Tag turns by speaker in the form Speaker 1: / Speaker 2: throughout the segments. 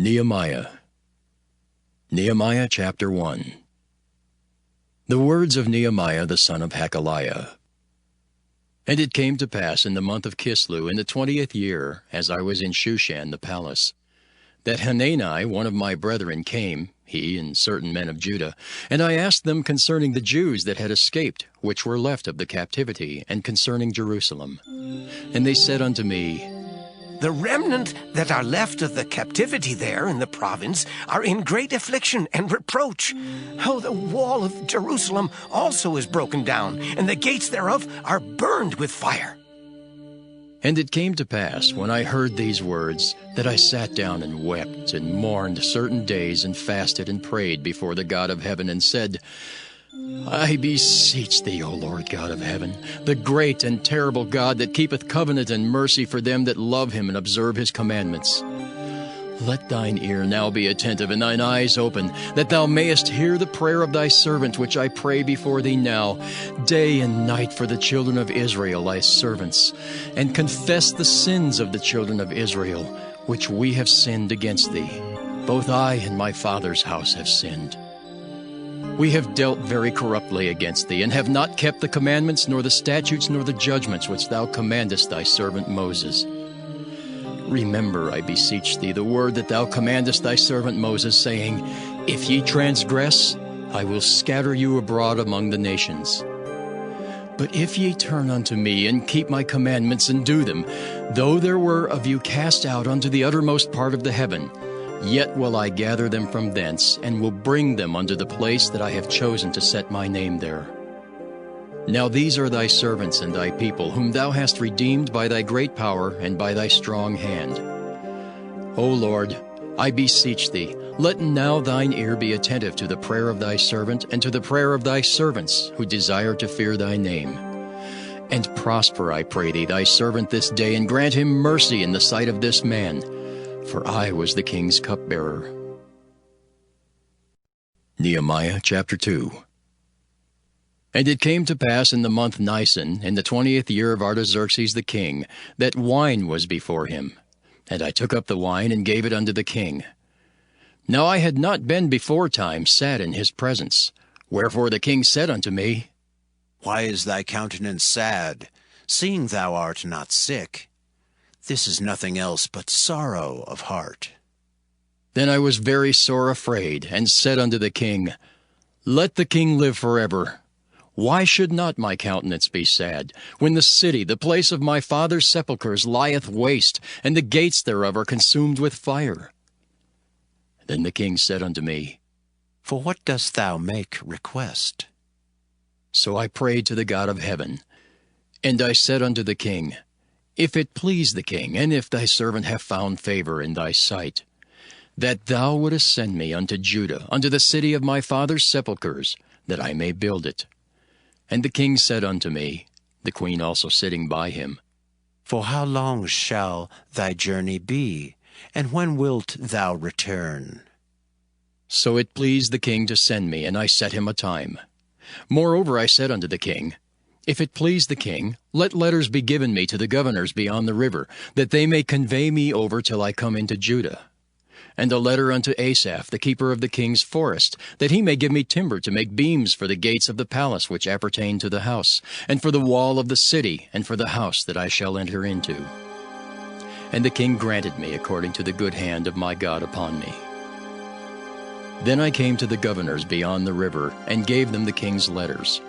Speaker 1: Nehemiah chapter 1. The words of Nehemiah the son of Hakaliah. And it came to pass in the month of Kislew in the 20th year, as I was in Shushan the palace, that Hanani one of my brethren came, he and certain men of Judah, and I asked them concerning the Jews that had escaped, which were left of the captivity, and concerning Jerusalem. And they said unto me,
Speaker 2: The remnant that are left of the captivity there in the province are in great affliction and reproach. Oh, the wall of Jerusalem also is broken down, and the gates thereof are burned with fire.
Speaker 1: And it came to pass, when I heard these words, that I sat down and wept and mourned certain days and fasted and prayed before the God of heaven and said, I beseech thee, O Lord God of heaven, the great and terrible God that keepeth covenant and mercy for them that love him and observe his commandments. Let thine ear now be attentive and thine eyes open, that thou mayest hear the prayer of thy servant, which I pray before thee now, day and night for the children of Israel, thy servants, and confess the sins of the children of Israel, which we have sinned against thee. Both I and my father's house have sinned. We have dealt very corruptly against thee, and have not kept the commandments, nor the statutes, nor the judgments which thou commandest thy servant Moses. Remember, I beseech thee, the word that thou commandest thy servant Moses, saying, If ye transgress, I will scatter you abroad among the nations. But if ye turn unto me, and keep my commandments, and do them, though there were of you cast out unto the uttermost part of the heaven, yet will I gather them from thence, and will bring them unto the place that I have chosen to set my name there. Now these are thy servants and thy people, whom thou hast redeemed by thy great power and by thy strong hand. O Lord, I beseech thee, let now thine ear be attentive to the prayer of thy servant, and to the prayer of thy servants, who desire to fear thy name. And prosper, I pray thee, thy servant this day, and grant him mercy in the sight of this man, for I was the king's cupbearer. Nehemiah chapter 2. And it came to pass in the month Nisan, in the 20th year of Artaxerxes the king, that wine was before him. And I took up the wine, and gave it unto the king. Now I had not been beforetime sat in his presence. Wherefore the king said unto me,
Speaker 3: Why is thy countenance sad, seeing thou art not sick? This is nothing else but sorrow of heart.
Speaker 1: Then I was very sore afraid, and said unto the king, Let the king live forever. Why should not my countenance be sad, when the city, the place of my father's sepulchres, lieth waste, and the gates thereof are consumed with fire? Then the king said unto me,
Speaker 3: For what dost thou make request?
Speaker 1: So I prayed to the God of heaven. And I said unto the king, If it please the king, and if thy servant have found favor in thy sight, that thou wouldest send me unto Judah, unto the city of my father's sepulchres, that I may build it. And the king said unto me, the queen also sitting by him,
Speaker 3: For how long shall thy journey be, and when wilt thou return?
Speaker 1: So it pleased the king to send me, and I set him a time. Moreover I said unto the king, If it please the king, let letters be given me to the governors beyond the river, that they may convey me over till I come into Judah. And a letter unto Asaph, the keeper of the king's forest, that he may give me timber to make beams for the gates of the palace which appertain to the house, and for the wall of the city, and for the house that I shall enter into. And the king granted me according to the good hand of my God upon me. Then I came to the governors beyond the river, and gave them the king's letters.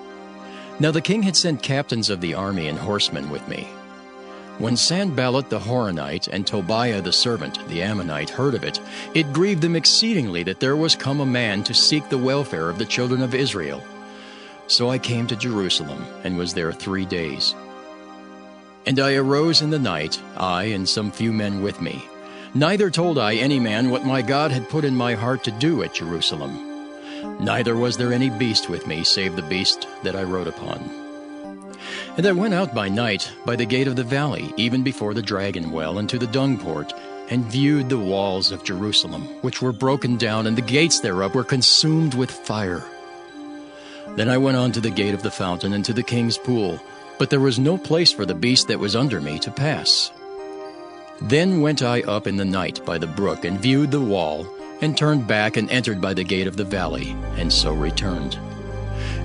Speaker 1: Now the king had sent captains of the army and horsemen with me. When Sanballat the Horonite and Tobiah the servant, the Ammonite, heard of it, it grieved them exceedingly that there was come a man to seek the welfare of the children of Israel. So I came to Jerusalem, and was there 3 days. And I arose in the night, I and some few men with me. Neither told I any man what my God had put in my heart to do at Jerusalem. Neither was there any beast with me, save the beast that I rode upon. And I went out by night by the gate of the valley, even before the dragon well, and to the dung port, and viewed the walls of Jerusalem, which were broken down, and the gates thereof were consumed with fire. Then I went on to the gate of the fountain, and to the king's pool, but there was no place for the beast that was under me to pass. Then went I up in the night by the brook, and viewed the wall, and turned back, and entered by the gate of the valley, and so returned.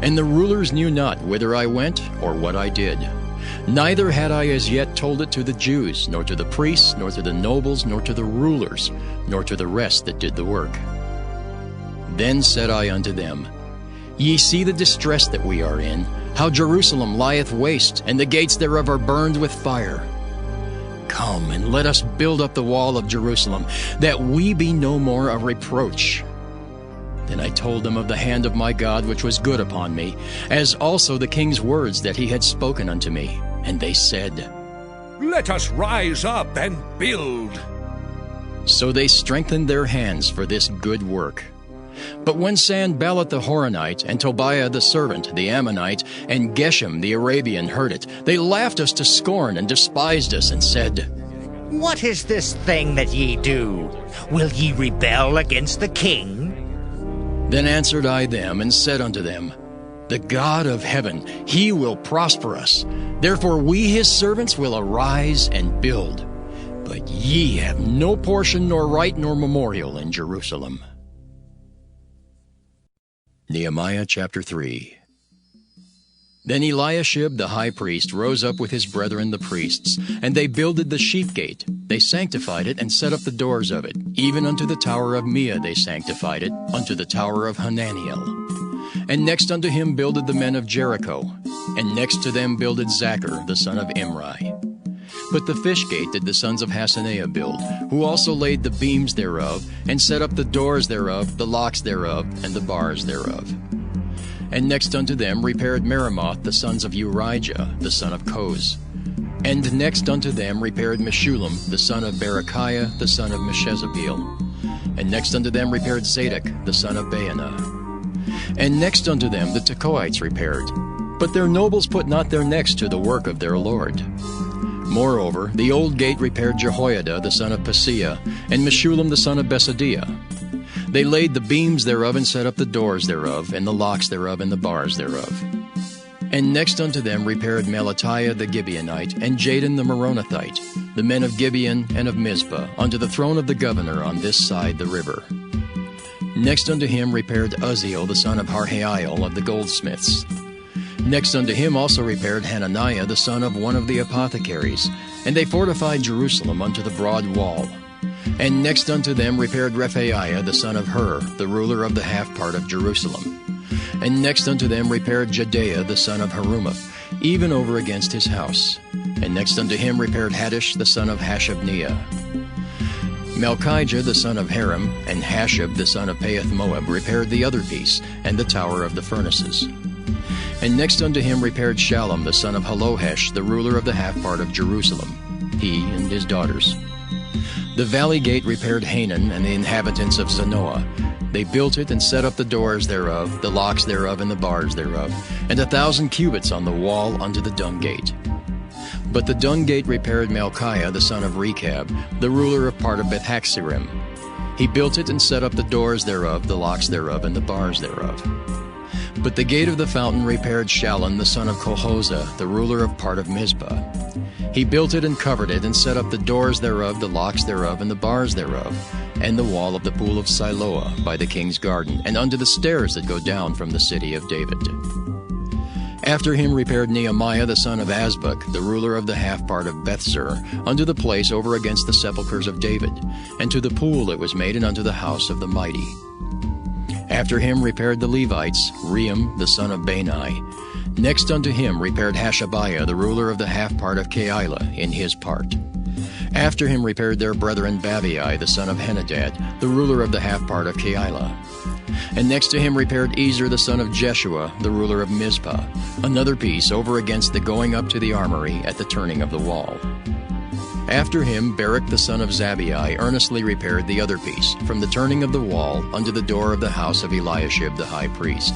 Speaker 1: And the rulers knew not whither I went, or what I did. Neither had I as yet told it to the Jews, nor to the priests, nor to the nobles, nor to the rulers, nor to the rest that did the work. Then said I unto them, Ye see the distress that we are in, how Jerusalem lieth waste, and the gates thereof are burned with fire. Come, and let us build up the wall of Jerusalem, that we be no more a reproach. Then I told them of the hand of my God which was good upon me, as also the king's words that he had spoken unto me. And they said,
Speaker 4: Let us rise up and build.
Speaker 1: So they strengthened their hands for this good work. But when Sanballat the Horonite, and Tobiah the servant, the Ammonite, and Geshem the Arabian heard it, they laughed us to scorn, and despised us, and said,
Speaker 5: What is this thing that ye do? Will ye rebel against the king?
Speaker 1: Then answered I them, and said unto them, The God of heaven, he will prosper us. Therefore we his servants will arise and build. But ye have no portion, nor right, nor memorial in Jerusalem. Nehemiah chapter 3. Then Eliashib the high priest rose up with his brethren the priests, and they builded the sheep gate. They sanctified it, and set up the doors of it. Even unto the tower of Meah they sanctified it, unto the tower of Hananiel. And next unto him builded the men of Jericho, and next to them builded Zachar the son of Imri. But the fish gate did the sons of Hassenaah build, who also laid the beams thereof, and set up the doors thereof, the locks thereof, and the bars thereof. And next unto them repaired Meremoth the sons of Urijah the son of Koz. And next unto them repaired Meshullam the son of Berechiah the son of Meshezabeel. And next unto them repaired Zadok the son of Baanah. And next unto them the Tekoites repaired, but their nobles put not their necks to the work of their lord. Moreover, the old gate repaired Jehoiada the son of Paseah, and Meshullam the son of Besadiah. They laid the beams thereof, and set up the doors thereof, and the locks thereof, and the bars thereof. And next unto them repaired Melatiah the Gibeonite, and Jadon the Meronothite, the men of Gibeon and of Mizpah, unto the throne of the governor on this side the river. Next unto him repaired Uzziel the son of Harhaiel of the goldsmiths. Next unto him also repaired Hananiah the son of one of the apothecaries, and they fortified Jerusalem unto the broad wall. And next unto them repaired Rephaiah the son of Hur, the ruler of the half part of Jerusalem. And next unto them repaired Jedaiah the son of Harumaph, even over against his house. And next unto him repaired Haddish the son of Hashabniah. Malchijah the son of Haram, and Hashab the son of Pahath-Moab repaired the other piece, and the tower of the furnaces. And next unto him repaired Shallum the son of Halohesh, the ruler of the half part of Jerusalem, he and his daughters. The valley gate repaired Hanan and the inhabitants of Zanoah. They built it, and set up the doors thereof, the locks thereof, and the bars thereof, and 1,000 cubits on the wall unto the dung gate. But the dung gate repaired Malchiah the son of Rechab, the ruler of part of Beth-Haxerim. He built it, and set up the doors thereof, the locks thereof, and the bars thereof. But the gate of the fountain repaired Shallun the son of Colhozah, the ruler of part of Mizpah. He built it, and covered it, and set up the doors thereof, the locks thereof, and the bars thereof, and the wall of the pool of Siloah by the king's garden, and unto the stairs that go down from the city of David. After him repaired Nehemiah the son of Azbuk, the ruler of the half part of Bethzur, unto the place over against the sepulchres of David, and to the pool that was made, and unto the house of the mighty. After him repaired the Levites, Rehum the son of Bani. Next unto him repaired Hashabiah, the ruler of the half part of Keilah, in his part. After him repaired their brethren Babai the son of Henadad, the ruler of the half part of Keilah. And next to him repaired Ezer the son of Jeshua, the ruler of Mizpah, another piece over against the going up to the armory at the turning of the wall. After him Barak the son of Zabai earnestly repaired the other piece, from the turning of the wall unto the door of the house of Eliashib the high priest.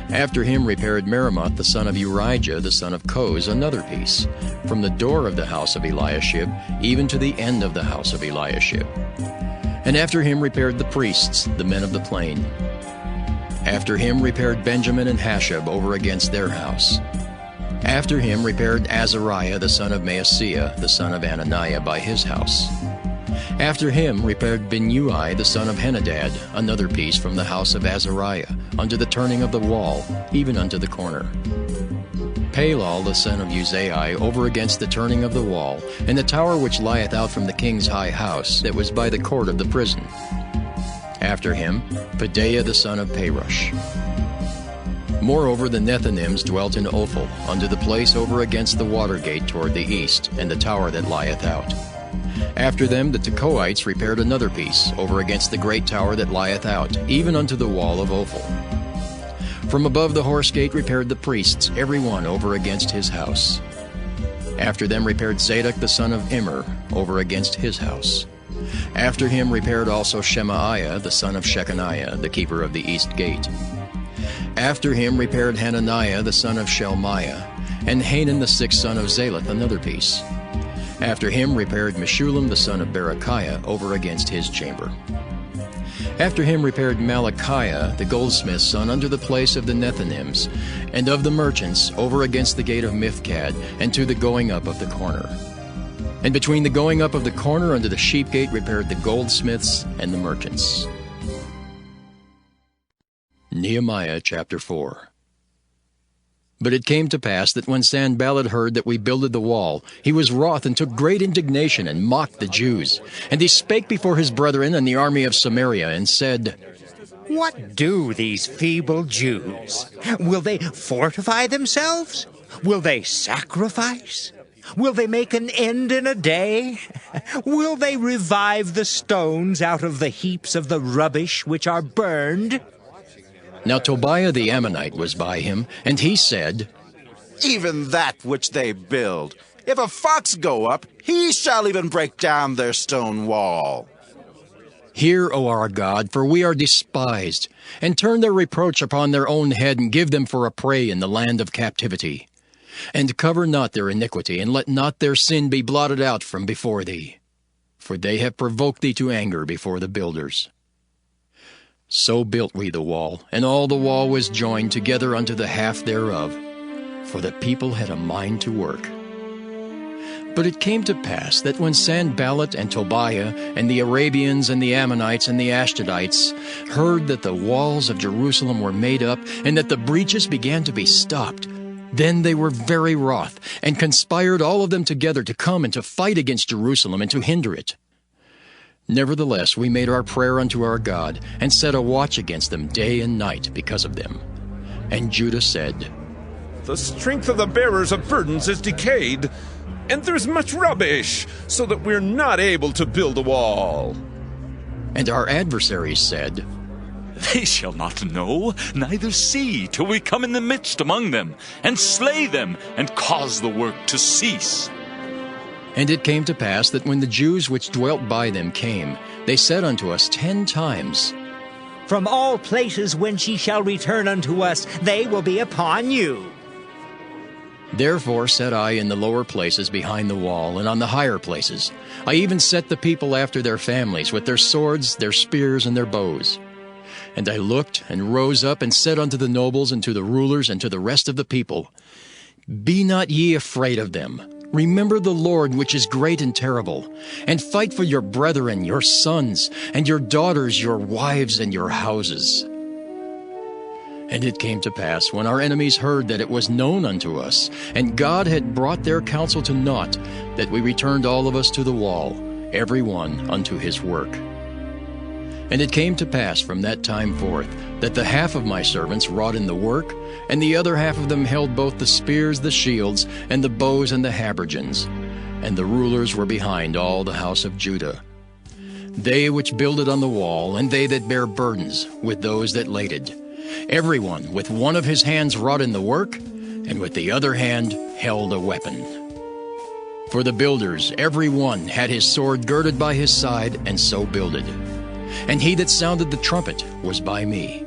Speaker 1: After him repaired Meremoth the son of Urijah the son of Koz another piece, from the door of the house of Eliashib even to the end of the house of Eliashib. And after him repaired the priests, the men of the plain. After him repaired Benjamin and Hashab over against their house. After him repaired Azariah the son of Maaseiah, the son of Ananiah, by his house. After him repaired Binnui the son of Henadad, another piece from the house of Azariah, unto the turning of the wall, even unto the corner. Palal the son of Uzai over against the turning of the wall, and the tower which lieth out from the king's high house, that was by the court of the prison. After him Pedaiah the son of Parosh. Moreover the Nethinims dwelt in Ophel, unto the place over against the water gate toward the east, and the tower that lieth out. After them the Tekoites repaired another piece, over against the great tower that lieth out, even unto the wall of Ophel. From above the horse gate repaired the priests, every one over against his house. After them repaired Zadok the son of Immer, over against his house. After him repaired also Shemaiah the son of Shechaniah, the keeper of the east gate. After him repaired Hananiah the son of Shelmiah, and Hanan the sixth son of Zaleth another piece. After him repaired Meshullam the son of Berechiah over against his chamber. After him repaired Malachiah the goldsmith's son unto the place of the Nethinims, and of the merchants over against the gate of Mifkad, and to the going up of the corner. And between the going up of the corner unto the sheep gate repaired the goldsmiths and the merchants. Nehemiah chapter 4. But it came to pass that when Sanballat heard that we builded the wall, he was wroth and took great indignation and mocked the Jews. And he spake before his brethren and the army of Samaria, and said,
Speaker 5: What do these feeble Jews? Will they fortify themselves? Will they sacrifice? Will they make an end in a day? Will they revive the stones out of the heaps of the rubbish which are burned?
Speaker 1: Now Tobiah the Ammonite was by him, and he said,
Speaker 3: Even that which they build, if a fox go up, he shall even break down their stone wall.
Speaker 1: Hear, O our God, for we are despised, and turn their reproach upon their own head, and give them for a prey in the land of captivity. And cover not their iniquity, and let not their sin be blotted out from before thee. For they have provoked thee to anger before the builders. So built we the wall, and all the wall was joined together unto the half thereof, for the people had a mind to work. But it came to pass that when Sanballat and Tobiah and the Arabians and the Ammonites and the Ashdodites heard that the walls of Jerusalem were made up, and that the breaches began to be stopped, then they were very wroth, and conspired all of them together to come and to fight against Jerusalem and to hinder it. Nevertheless, we made our prayer unto our God, and set a watch against them day and night because of them. And Judah said,
Speaker 4: The strength of the bearers of burdens is decayed, and there's much rubbish, so that we're not able to build a wall.
Speaker 1: And our adversaries said,
Speaker 6: They shall not know, neither see, till we come in the midst among them, and slay them, and cause the work to cease.
Speaker 1: And it came to pass that when the Jews which dwelt by them came, they said unto us 10 times,
Speaker 5: From all places whence ye shall return unto us, they will be upon you.
Speaker 1: Therefore set I in the lower places behind the wall, and on the higher places. I even set the people after their families, with their swords, their spears, and their bows. And I looked, and rose up, and said unto the nobles, and to the rulers, and to the rest of the people, Be not ye afraid of them. Remember the Lord, which is great and terrible, and fight for your brethren, your sons, and your daughters, your wives, and your houses. And it came to pass, when our enemies heard that it was known unto us, and God had brought their counsel to naught, that we returned all of us to the wall, every one unto his work. And it came to pass from that time forth, that the half of my servants wrought in the work, and the other half of them held both the spears, the shields, and the bows, and the habergeons. And the rulers were behind all the house of Judah. They which builded on the wall, and they that bare burdens, with those that laded. Every one with one of his hands wrought in the work, and with the other hand held a weapon. For the builders, every one had his sword girded by his side, and so builded. And he that sounded the trumpet was by me.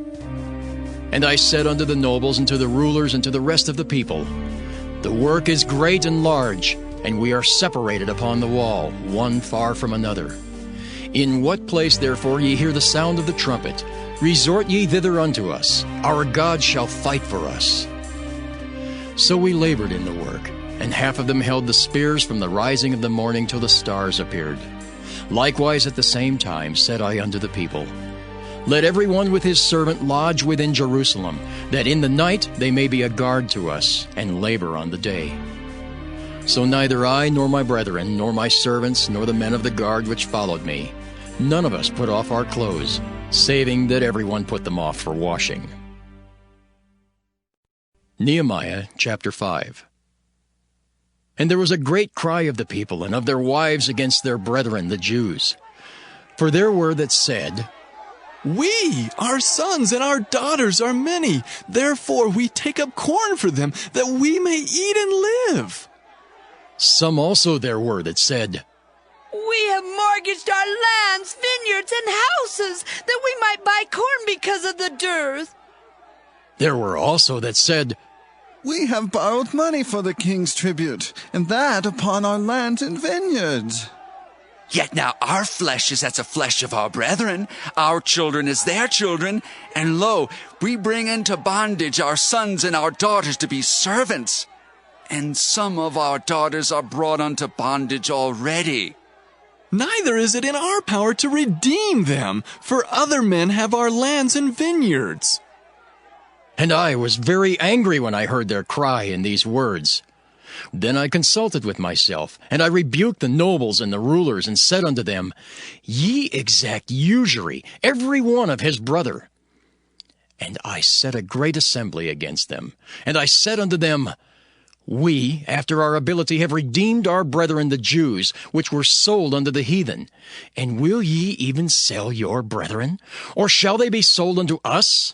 Speaker 1: And I said unto the nobles, and to the rulers, and to the rest of the people, The work is great and large, and we are separated upon the wall, one far from another. In what place therefore ye hear the sound of the trumpet, resort ye thither unto us. Our God shall fight for us. So we labored in the work, and half of them held the spears from the rising of the morning till the stars appeared. Likewise at the same time said I unto the people, Let every one with his servant lodge within Jerusalem, that in the night they may be a guard to us, and labor on the day. So neither I, nor my brethren, nor my servants, nor the men of the guard which followed me, none of us put off our clothes, saving that every one put them off for washing. Nehemiah chapter 5. And there was a great cry of the people and of their wives against their brethren the Jews. For there were that said,
Speaker 7: We, our sons and our daughters are many, therefore we take up corn for them, that we may eat and live.
Speaker 1: Some also there were that said,
Speaker 8: We have mortgaged our lands, vineyards, and houses, that we might buy corn because of the dearth.
Speaker 1: There were also that said,
Speaker 9: We have borrowed money for the king's tribute, and that upon our lands and vineyards.
Speaker 10: Yet now our flesh is as the flesh of our brethren, our children as their children, and lo, we bring into bondage our sons and our daughters to be servants. And some of our daughters are brought unto bondage already.
Speaker 7: Neither is it in our power to redeem them, for other men have our lands and vineyards.
Speaker 1: And I was very angry when I heard their cry in these words. Then I consulted with myself, and I rebuked the nobles and the rulers, and said unto them, Ye exact usury, every one of his brother. And I set a great assembly against them. And I said unto them, We, after our ability, have redeemed our brethren the Jews, which were sold unto the heathen. And will ye even sell your brethren? Or shall they be sold unto us?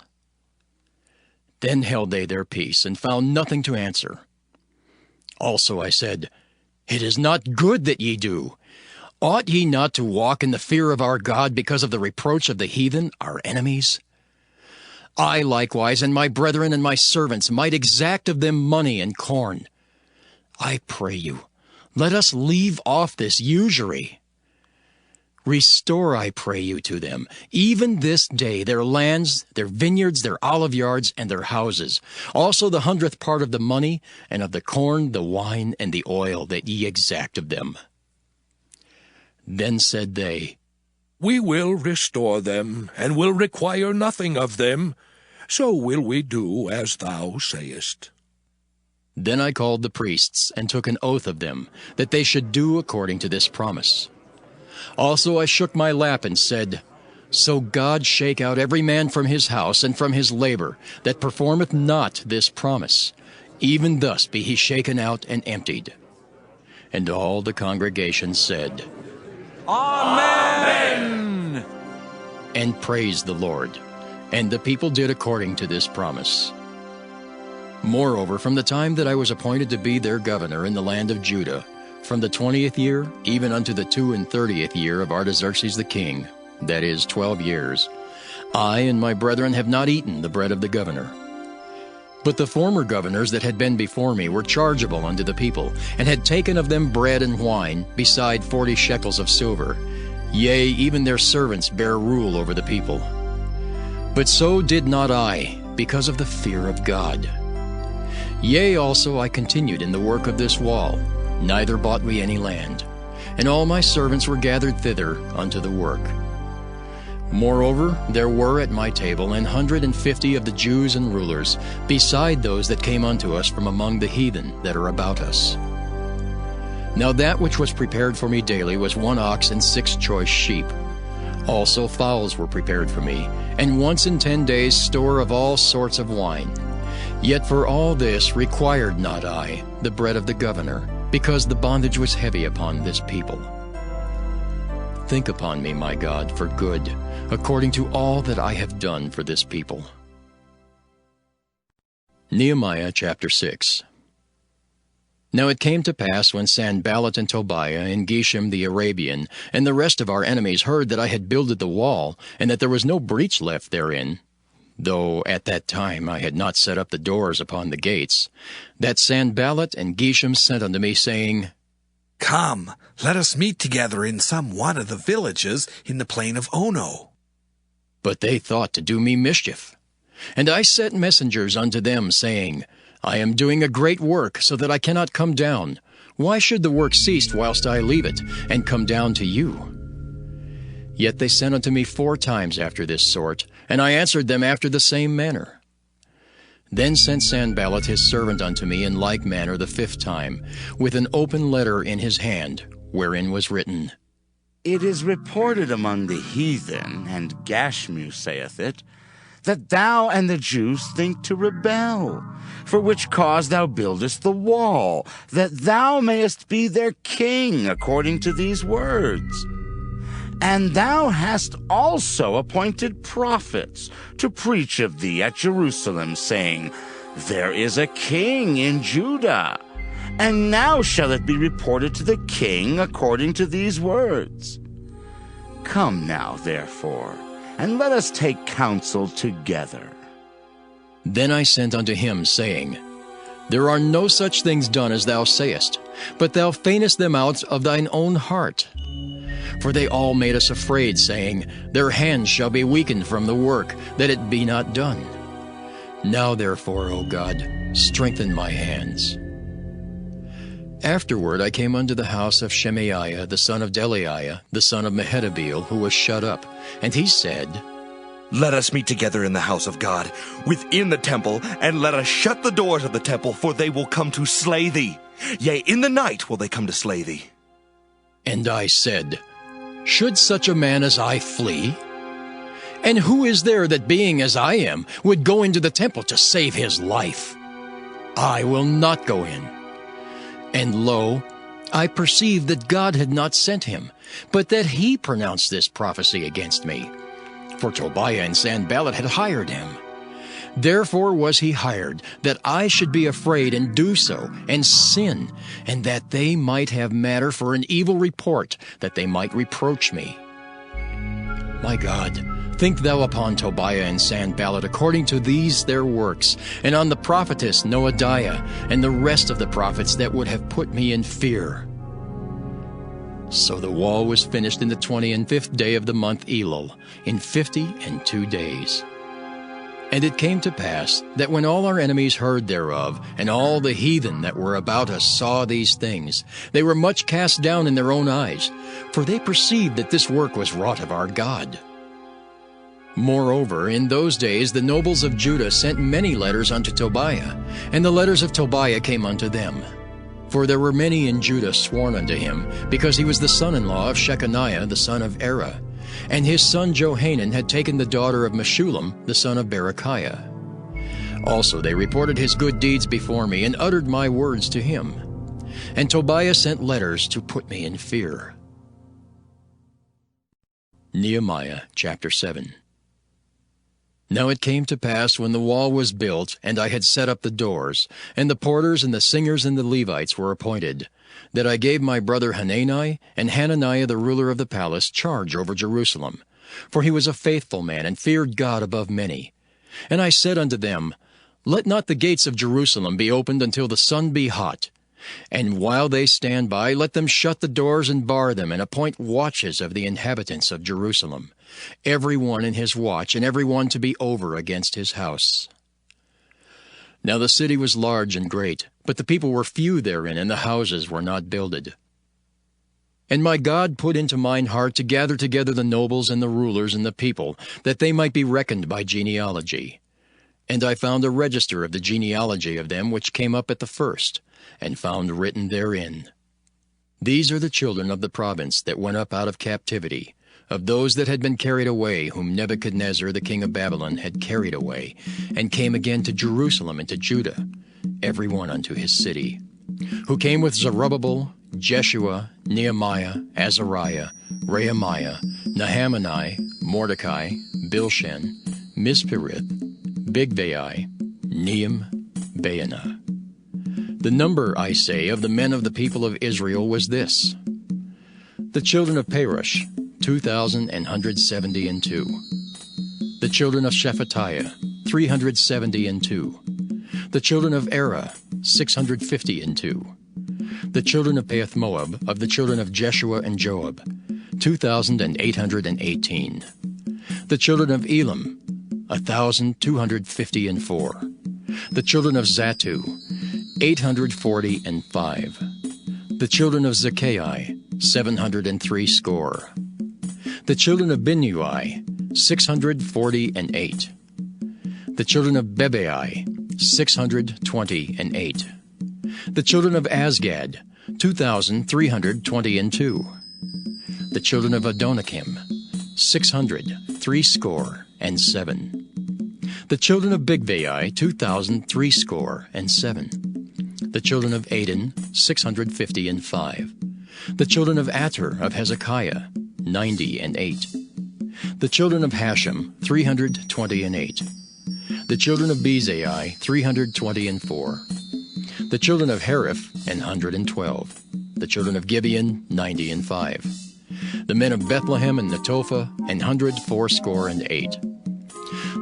Speaker 1: Then held they their peace, and found nothing to answer. Also I said, It is not good that ye do. Ought ye not to walk in the fear of our God because of the reproach of the heathen, our enemies? I likewise and my brethren and my servants might exact of them money and corn. I pray you, let us leave off this usury. Restore, I pray you, to them, even this day, their lands, their vineyards, their olive yards, and their houses, also the 100th part of the money, and of the corn, the wine, and the oil that ye exact of them. Then said they,
Speaker 11: We will restore them, and will require nothing of them. So will we do as thou sayest.
Speaker 1: Then I called the priests, and took an oath of them, that they should do according to this promise. Also I shook my lap and said, So God shake out every man from his house and from his labor, that performeth not this promise. Even thus be he shaken out and emptied. And all the congregation said,
Speaker 6: Amen!
Speaker 1: And praised the Lord. And the people did according to this promise. Moreover, from the time that I was appointed to be their governor in the land of Judah, from the 20th year, even unto the 32nd year of Artaxerxes the king, that is, 12 years, I and my brethren have not eaten the bread of the governor. But the former governors that had been before me were chargeable unto the people, and had taken of them bread and wine, beside 40 shekels of silver. Yea, even their servants bare rule over the people. But so did not I, because of the fear of God. Yea, also I continued in the work of this wall, neither bought we any land, and all my servants were gathered thither unto the work. Moreover, there were at my table 150 of the Jews and rulers, beside those that came unto us from among the heathen that are about us. Now that which was prepared for me daily was 1 ox and 6 choice sheep. Also fowls were prepared for me, and once in 10 days store of all sorts of wine. Yet for all this required not I the bread of the governor, because the bondage was heavy upon this people. Think upon me, my God, for good, according to all that I have done for this people. Nehemiah chapter 6. Now it came to pass, when Sanballat and Tobiah and Geshem the Arabian and the rest of our enemies heard that I had builded the wall, and that there was no breach left therein, though at that time I had not set up the doors upon the gates, that Sanballat and Geshem sent unto me, saying,
Speaker 12: Come, let us meet together in some one of the villages in the plain of Ono.
Speaker 1: But they thought to do me mischief. And I sent messengers unto them, saying, I am doing a great work, so that I cannot come down. Why should the work cease whilst I leave it, and come down to you? Yet they sent unto me 4 times after this sort, and I answered them after the same manner. Then sent Sanballat his servant unto me in like manner the 5th time, with an open letter in his hand, wherein was written,
Speaker 13: It is reported among the heathen, and Gashmu saith it, that thou and the Jews think to rebel, for which cause thou buildest the wall, that thou mayest be their king, according to these words. And thou hast also appointed prophets to preach of thee at Jerusalem, saying, There is a king in Judah. And now shall it be reported to the king according to these words. Come now, therefore, and let us take counsel together.
Speaker 1: Then I sent unto him, saying, There are no such things done as thou sayest, but thou feignest them out of thine own heart. For they all made us afraid, saying, Their hands shall be weakened from the work, that it be not done. Now therefore, O God, strengthen my hands. Afterward I came unto the house of Shemaiah, the son of Delaiah, the son of Mehetabeel, who was shut up. And he said,
Speaker 14: Let us meet together in the house of God, within the temple, and let us shut the doors of the temple, for they will come to slay thee. Yea, in the night will they come to slay thee.
Speaker 1: And I said, Should such a man as I flee? And who is there that, being as I am, would go into the temple to save his life? I will not go in. And lo, I perceived that God had not sent him, but that he pronounced this prophecy against me. For Tobiah and Sanballat had hired him. Therefore was he hired, that I should be afraid and do so, and sin, and that they might have matter for an evil report, that they might reproach me. My God, think thou upon Tobiah and Sanballat according to these their works, and on the prophetess Noadiah, and the rest of the prophets that would have put me in fear. So the wall was finished in the 25th day of the month Elul, in 52 days. And it came to pass that when all our enemies heard thereof, and all the heathen that were about us saw these things, they were much cast down in their own eyes, for they perceived that this work was wrought of our God. Moreover, in those days the nobles of Judah sent many letters unto Tobiah, and the letters of Tobiah came unto them. For there were many in Judah sworn unto him, because he was the son-in-law of Shechaniah the son of Erah, and his son Johanan had taken the daughter of Meshullam the son of Berechiah. Also they reported his good deeds before me, and uttered my words to him. And Tobiah sent letters to put me in fear. Nehemiah chapter 7. Now it came to pass, when the wall was built, and I had set up the doors, and the porters and the singers and the Levites were appointed, that I gave my brother Hanani and Hananiah the ruler of the palace charge over Jerusalem. For he was a faithful man, and feared God above many. And I said unto them, Let not the gates of Jerusalem be opened until the sun be hot. And while they stand by, let them shut the doors and bar them, and appoint watches of the inhabitants of Jerusalem, every one in his watch, and every one to be over against his house. Now the city was large and great, but the people were few therein, and the houses were not builded. And my God put into mine heart to gather together the nobles and the rulers and the people, that they might be reckoned by genealogy. And I found a register of the genealogy of them which came up at the first, and found written therein, These are the children of the province that went up out of captivity, of those that had been carried away, whom Nebuchadnezzar the king of Babylon had carried away, and came again to Jerusalem and to Judah, every one unto his city, who came with Zerubbabel, Jeshua, Nehemiah, Azariah, Rehemiah, Nahamani, Mordecai, Bilshan, Mispirith, Bigvai, Nehem, Baanah. The number, I say, of the men of the people of Israel was this: the children of Perush, 2,172. The children of Shephatiah, 372. The children of Erah, 652. The children of Pahath-Moab, of the children of Jeshua and Joab, 2,818. The children of Elam, 1,254. The children of Zattu, 845. The children of Zaccai, 703 score. The children of Binnui, 648. The children of Bebai, 628. The children of Azgad, 2,322. The children of Adonikim, 603 score and 7. The children of Bigvai, 2,003 score and 7. The children of Aden, 655. The children of Ater of Hezekiah, 98. The children of Hashem, 328. The children of Bezai, 324. The children of Hariph, 112. The children of Gibeon, 95. The men of Bethlehem and Netophah, 104 score and 8.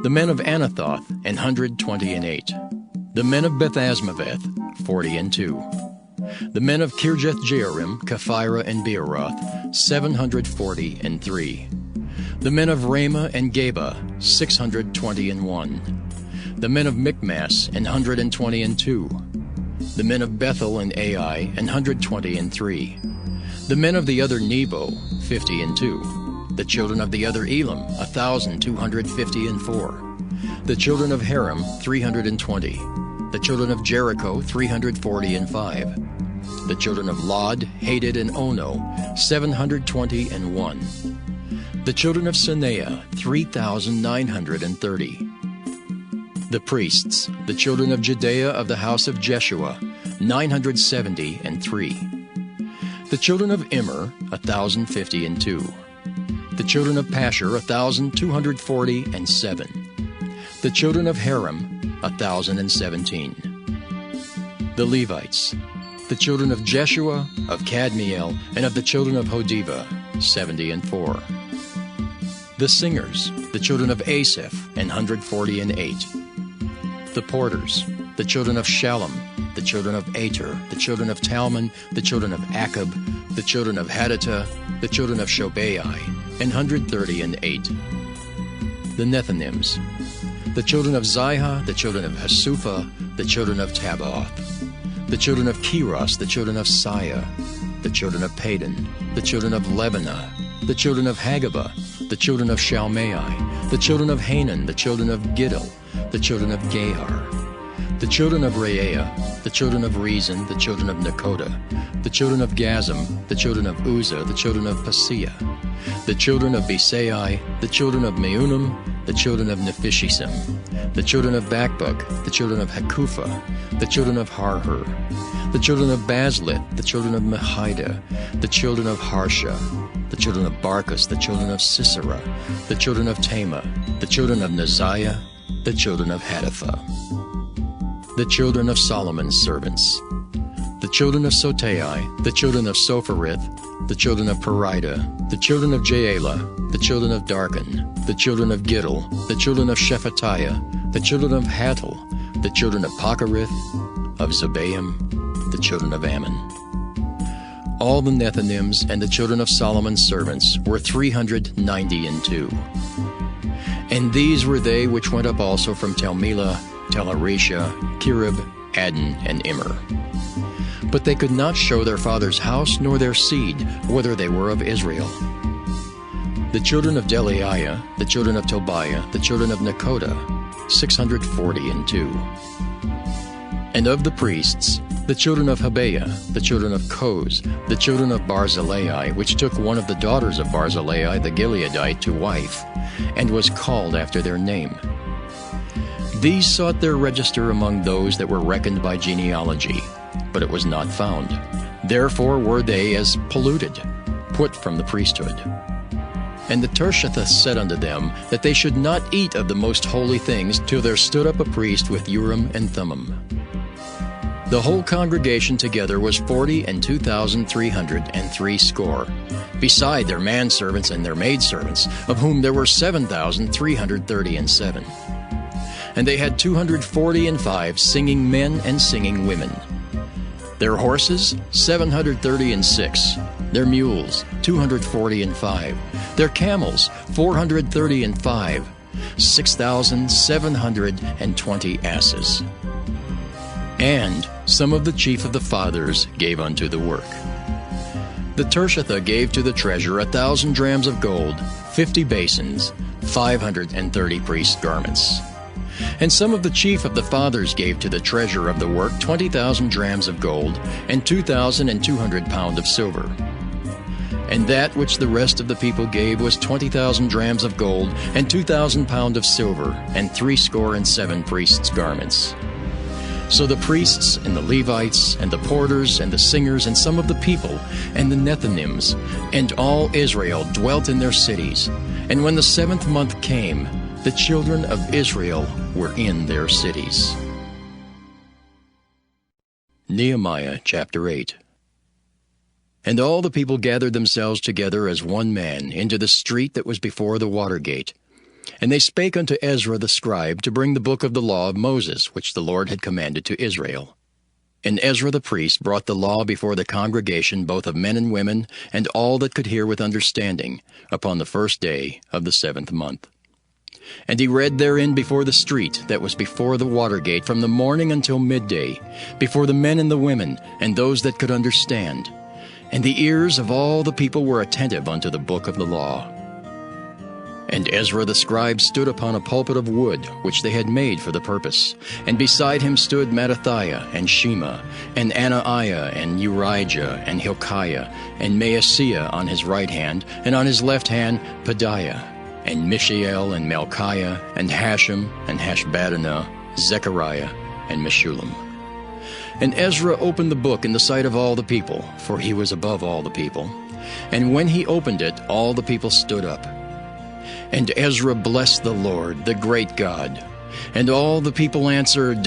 Speaker 1: The men of Anathoth, 128. The men of Beth-Asmaveth, 42. The men of Kirjath-Jearim, Kephirah, and Beeroth, 743. The men of Ramah and Geba, 621. The men of Michmas, 122. The men of Bethel and Ai, 123. The men of the other Nebo, 50. The children of the other Elam, 1,254. The children of Haram, 320. The children of Jericho, 345. The children of Lod, Hadid, and Ono, 721. The children of Sanea, 3,930. The priests, the children of Judea of the house of Jeshua, 973. The children of Immer, 1,052. The children of Pashur, 1,247. The children of Haram, 1,017. The Levites, the children of Jeshua, of Kadmiel, and of the children of Hodiva, 74. The singers, the children of Asaph, 148. The porters, the children of Shallum, the children of Ater, the children of Talmon, the children of Akab, the children of Hadattah, the children of Shobai, 138. The Nethinims, the children of Ziha, the children of Hasupha, the children of Tabbaoth, the children of Keros, the children of Siah, the children of Padon, the children of Lebanah, the children of Hagabah, the children of Shalmai, the children of Hanan, the children of Giddel, the children of Gahar, the children of Reaiah, the children of Rezin, the children of Nekoda, the children of Gazam, the children of Uzzah, the children of Paseah, the children of Besai, the children of Meunim, the children of Nephishisim, the children of Bakbuk, the children of Hakupha, the children of Harhur, the children of Bazlith, the children of Mehida, the children of Harsha, the children of Barkus, the children of Sisera, the children of Tema, the children of Neziah, the children of Hatipha. The children of Solomon's servants, the children of Sotai, the children of Sopherith, the children of Perida, the children of Jaela, the children of Darkon, the children of Giddel, the children of Shephatiah, the children of Hattil, the children of Pacherith, of Zebaim, the children of Ammon. All the Nethinims and the children of Solomon's servants were 392. And these were they which went up also from Telmelah, Tel-Arisha, Kirib, Adon, and Immer. But they could not show their father's house nor their seed, whether they were of Israel. The children of Delaiah, the children of Tobiah, the children of Nekoda, 642. And of the priests, the children of Habeah, the children of Koz, the children of Barzillai, which took one of the daughters of Barzillai the Gileadite to wife, and was called after their name. These sought their register among those that were reckoned by genealogy, but it was not found. Therefore were they as polluted, put from the priesthood. And the Tershathah said unto them that they should not eat of the most holy things till there stood up a priest with Urim and Thummim. The whole congregation together was 42,303 score, beside their manservants and their maidservants, of whom there were 7,337. And they had 245 singing men and singing women. Their horses, 736. Their mules, 245. Their camels, 435. 6,720 asses. And some of the chief of the fathers gave unto the work. The Tirshatha gave to the treasure 1,000 drams of gold, 50 basins, 530 priests' garments. And some of the chief of the fathers gave to the treasure of the work 20,000 drams of gold, and 2,200 pound of silver. And that which the rest of the people gave was 20,000 drams of gold, and 2,000 pound of silver, and 67 priests' garments. So the priests, and the Levites, and the porters, and the singers, and some of the people, and the Nethinims, and all Israel dwelt in their cities. And when the 7th month came, the children of Israel were in their cities. Nehemiah chapter 8. And all the people gathered themselves together as one man into the street that was before the water gate. And they spake unto Ezra the scribe to bring the book of the law of Moses, which the Lord had commanded to Israel. And Ezra the priest brought the law before the congregation, both of men and women, and all that could hear with understanding, upon the 1st day of the 7th month. And he read therein before the street that was before the water gate from the morning until midday, before the men and the women, and those that could understand. And the ears of all the people were attentive unto the book of the law. And Ezra the scribe stood upon a pulpit of wood, which they had made for the purpose. And beside him stood Mattithiah, and Shema, and Anaiah, and Urijah, and Hilkiah, and Maaseiah on his right hand, and on his left hand Pedaiah, and Mishael, and Malchiah, and Hashem, and Hashbaddanah, Zechariah, and Meshullam. And Ezra opened the book in the sight of all the people, for he was above all the people. And when he opened it, all the people stood up. And Ezra blessed the Lord, the great God. And all the people answered,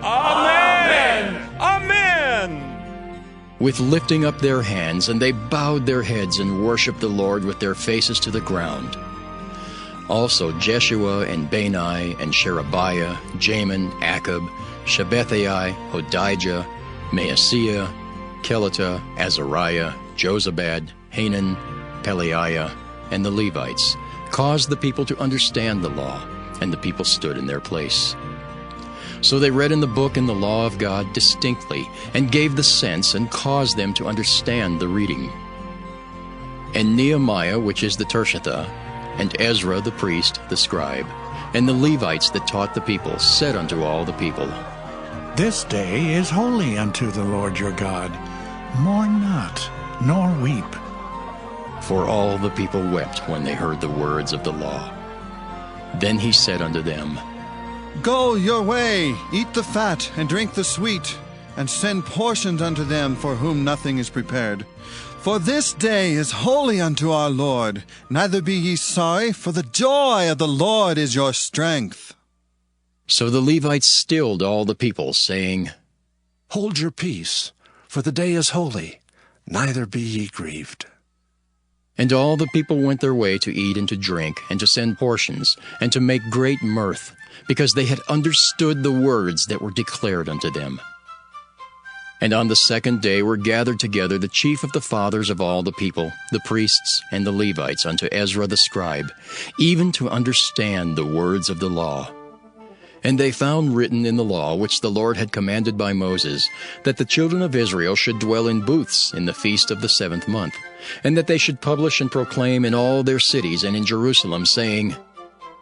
Speaker 4: Amen! Amen!
Speaker 1: With lifting up their hands, and they bowed their heads and worshipped the Lord with their faces to the ground. Also Jeshua, and Bani, and Sherebiah, Jamin, Akab, Shabbethai, Hodijah, Maaseiah, Kelita, Azariah, Jozabad, Hanan, Pelaiah, and the Levites, caused the people to understand the law, and the people stood in their place. So they read in the book and the law of God distinctly, and gave the sense, and caused them to understand the reading. And Nehemiah, which is the Tirshatha, and Ezra the priest, the scribe, and the Levites that taught the people, said unto all the people,
Speaker 15: This day is holy unto the Lord your God. Mourn not, nor weep.
Speaker 1: For all the people wept when they heard the words of the law. Then he said unto them,
Speaker 9: Go your way, eat the fat, and drink the sweet, and send portions unto them for whom nothing is prepared. For this day is holy unto our Lord. Neither be ye sorry, for the joy of the Lord is your strength.
Speaker 1: So the Levites stilled all the people, saying,
Speaker 11: Hold your peace, for the day is holy, neither be ye grieved.
Speaker 1: And all the people went their way to eat and to drink, and to send portions, and to make great mirth, because they had understood the words that were declared unto them. And on the 2nd day were gathered together the chief of the fathers of all the people, the priests and the Levites, unto Ezra the scribe, even to understand the words of the law. And they found written in the law, which the Lord had commanded by Moses, that the children of Israel should dwell in booths in the feast of the 7th month, and that they should publish and proclaim in all their cities and in Jerusalem, saying,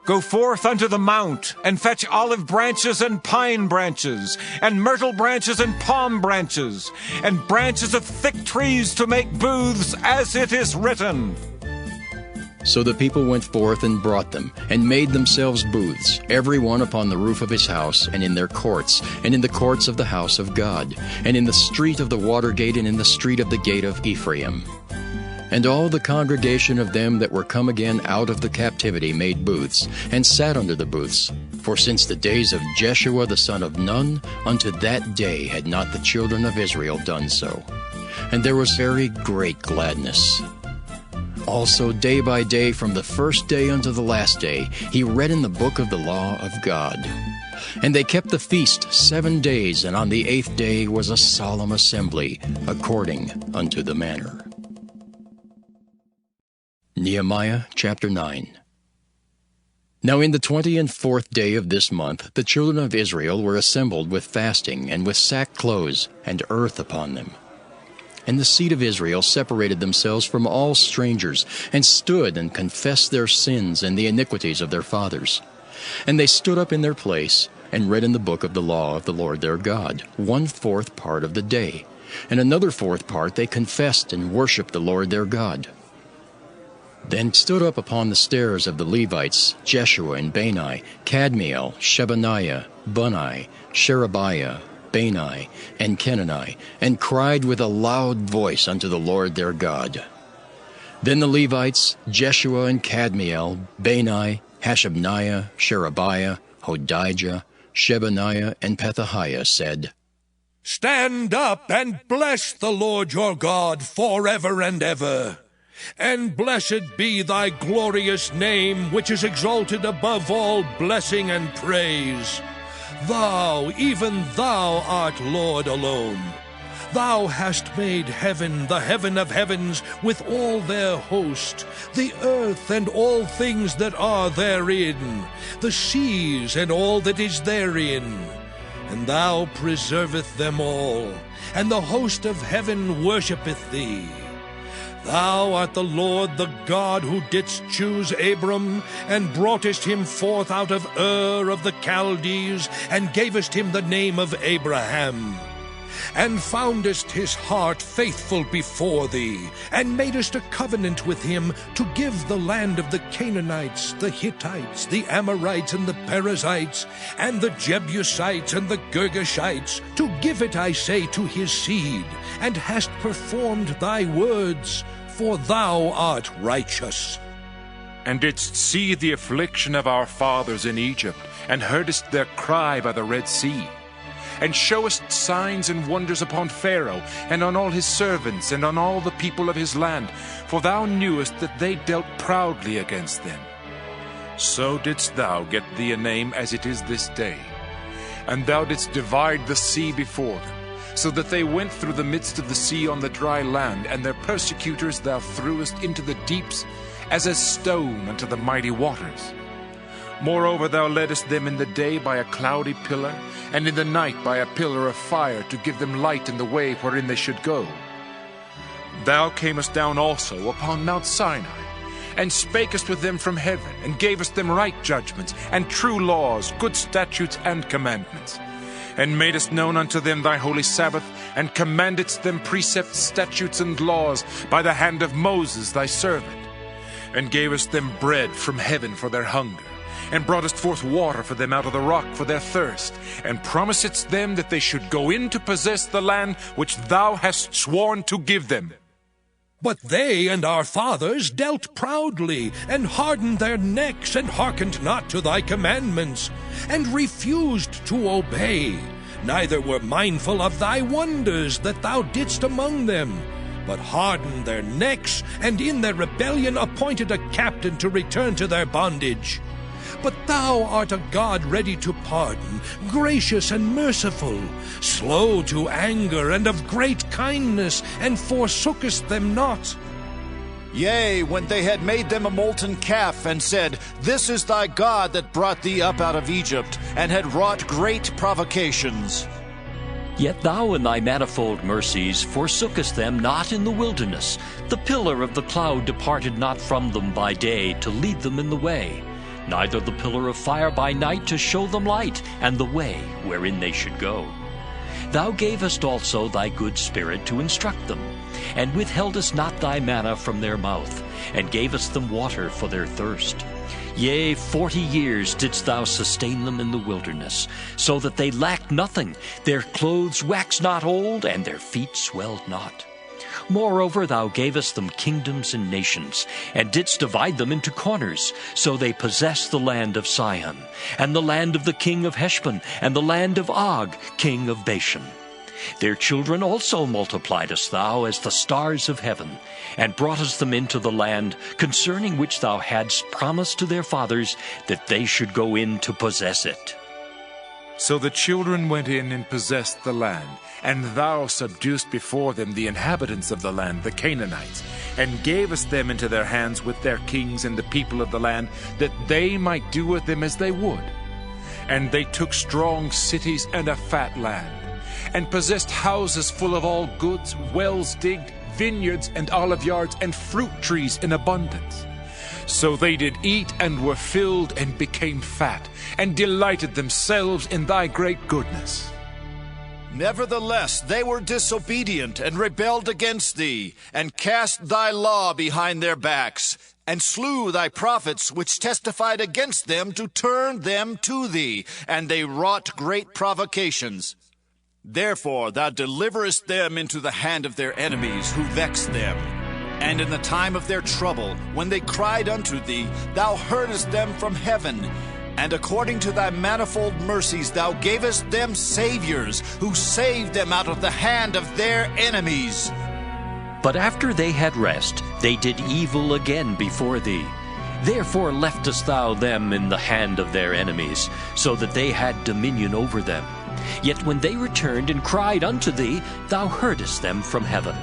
Speaker 16: Go forth unto the mount, and fetch olive branches and pine branches, and myrtle branches and palm branches, and branches of thick trees to make booths, as it is written.
Speaker 1: So the people went forth and brought them, and made themselves booths, every one upon the roof of his house, and in their courts, and in the courts of the house of God, and in the street of the water gate, and in the street of the gate of Ephraim. And all the congregation of them that were come again out of the captivity made booths, and sat under the booths. For since the days of Jeshua the son of Nun, unto that day had not the children of Israel done so. And there was very great gladness. Also day by day, from the 1st day unto the last day, he read in the book of the law of God. And they kept the feast 7 days, and on the 8th day was a solemn assembly, according unto the manner. Nehemiah chapter 9. Now in the 24th day of this month the children of Israel were assembled with fasting, and with sackcloths and earth upon them. And the seed of Israel separated themselves from all strangers, and stood and confessed their sins and the iniquities of their fathers. And they stood up in their place, and read in the book of the law of the Lord their God, 1/4 part of the day. And another 4th part they confessed and worshipped the Lord their God. Then stood up upon the stairs of the Levites Jeshua and Bani, Kadmiel, Shebaniah, Bunni, Sherebiah, Bani, and Kenani, and cried with a loud voice unto the Lord their God. Then the Levites, Jeshua and Kadmiel, Bani, Hashabniah, Sherebiah, Hodijah, Shebaniah, and Pethahiah said,
Speaker 11: Stand up and bless the Lord your God forever and ever. And blessed be thy glorious name, which is exalted above all blessing and praise. Thou, even thou, art Lord alone. Thou hast made heaven, the heaven of heavens, with all their host, the earth and all things that are therein, the seas and all that is therein. And thou preserveth them all, and the host of heaven worshippeth thee. Thou art the Lord the God who didst choose Abram, and broughtest him forth out of Ur of the Chaldees, and gavest him the name of Abraham. And foundest his heart faithful before thee, and madest a covenant with him to give the land of the Canaanites, the Hittites, the Amorites, and the Perizzites, and the Jebusites, and the Girgashites, to give it, I say, to his seed, and hast performed thy words, for thou art righteous.
Speaker 17: And didst see the affliction of our fathers in Egypt, and heardest their cry by the Red Sea, and showest signs and wonders upon Pharaoh, and on all his servants, and on all the people of his land, for thou knewest that they dealt proudly against them. So didst thou get thee a name as it is this day. And thou didst divide the sea before them, so that they went through the midst of the sea on the dry land, and their persecutors thou threwest into the deeps, as a stone unto the mighty waters. Moreover, thou leddest them in the day by a cloudy pillar, and in the night by a pillar of fire, to give them light in the way wherein they should go. Thou camest down also upon Mount Sinai, and spakest with them from heaven, and gavest them right judgments, and true laws, good statutes, and commandments, and madest known unto them thy holy Sabbath, and commandedst them precepts, statutes, and laws by the hand of Moses thy servant, and gavest them bread from heaven for their hunger, and broughtest forth water for them out of the rock for their thirst, and promisedst them that they should go in to possess the land which thou hast sworn to give them.
Speaker 11: But they and our fathers dealt proudly, and hardened their necks, and hearkened not to thy commandments, and refused to obey, neither were mindful of thy wonders that thou didst among them, but hardened their necks, and in their rebellion appointed a captain to return to their bondage. But thou art a God ready to pardon, gracious and merciful, slow to anger, and of great kindness, and forsookest them not.
Speaker 18: Yea, when they had made them a molten calf, and said, This is thy God that brought thee up out of Egypt, and had wrought great provocations.
Speaker 19: Yet thou in thy manifold mercies forsookest them not in the wilderness. The pillar of the cloud departed not from them by day to lead them in the way, neither the pillar of fire by night to show them light, and the way wherein they should go. Thou gavest also thy good Spirit to instruct them, and withheldest not thy manna from their mouth, and gavest them water for their thirst. Yea, 40 years didst thou sustain them in the wilderness, so that they lacked nothing. Their clothes waxed not old, and their feet swelled not. Moreover, thou gavest them kingdoms and nations, and didst divide them into corners. So they possessed the land of Sihon, and the land of the king of Heshbon, and the land of Og, king of Bashan. Their children also multipliedest thou as the stars of heaven, and broughtest them into the land, concerning which thou hadst promised to their fathers, that they should go in to possess it.
Speaker 17: So the children went in and possessed the land, and thou subduedst before them the inhabitants of the land, the Canaanites, and gavest them into their hands with their kings and the people of the land, that they might do with them as they would. And they took strong cities and a fat land, and possessed houses full of all goods, wells digged, vineyards and olive yards, and fruit trees in abundance. So they did eat and were filled and became fat, and delighted themselves in thy great goodness.
Speaker 18: Nevertheless, they were disobedient and rebelled against thee, and cast thy law behind their backs, and slew thy prophets which testified against them to turn them to thee, and they wrought great provocations. Therefore thou deliverest them into the hand of their enemies who vexed them. And in the time of their trouble, when they cried unto thee, thou heardest them from heaven. And according to thy manifold mercies thou gavest them saviors, who saved them out of the hand of their enemies.
Speaker 19: But after they had rest, they did evil again before thee. Therefore leftest thou them in the hand of their enemies, so that they had dominion over them. Yet when they returned and cried unto thee, thou heardest them from heaven.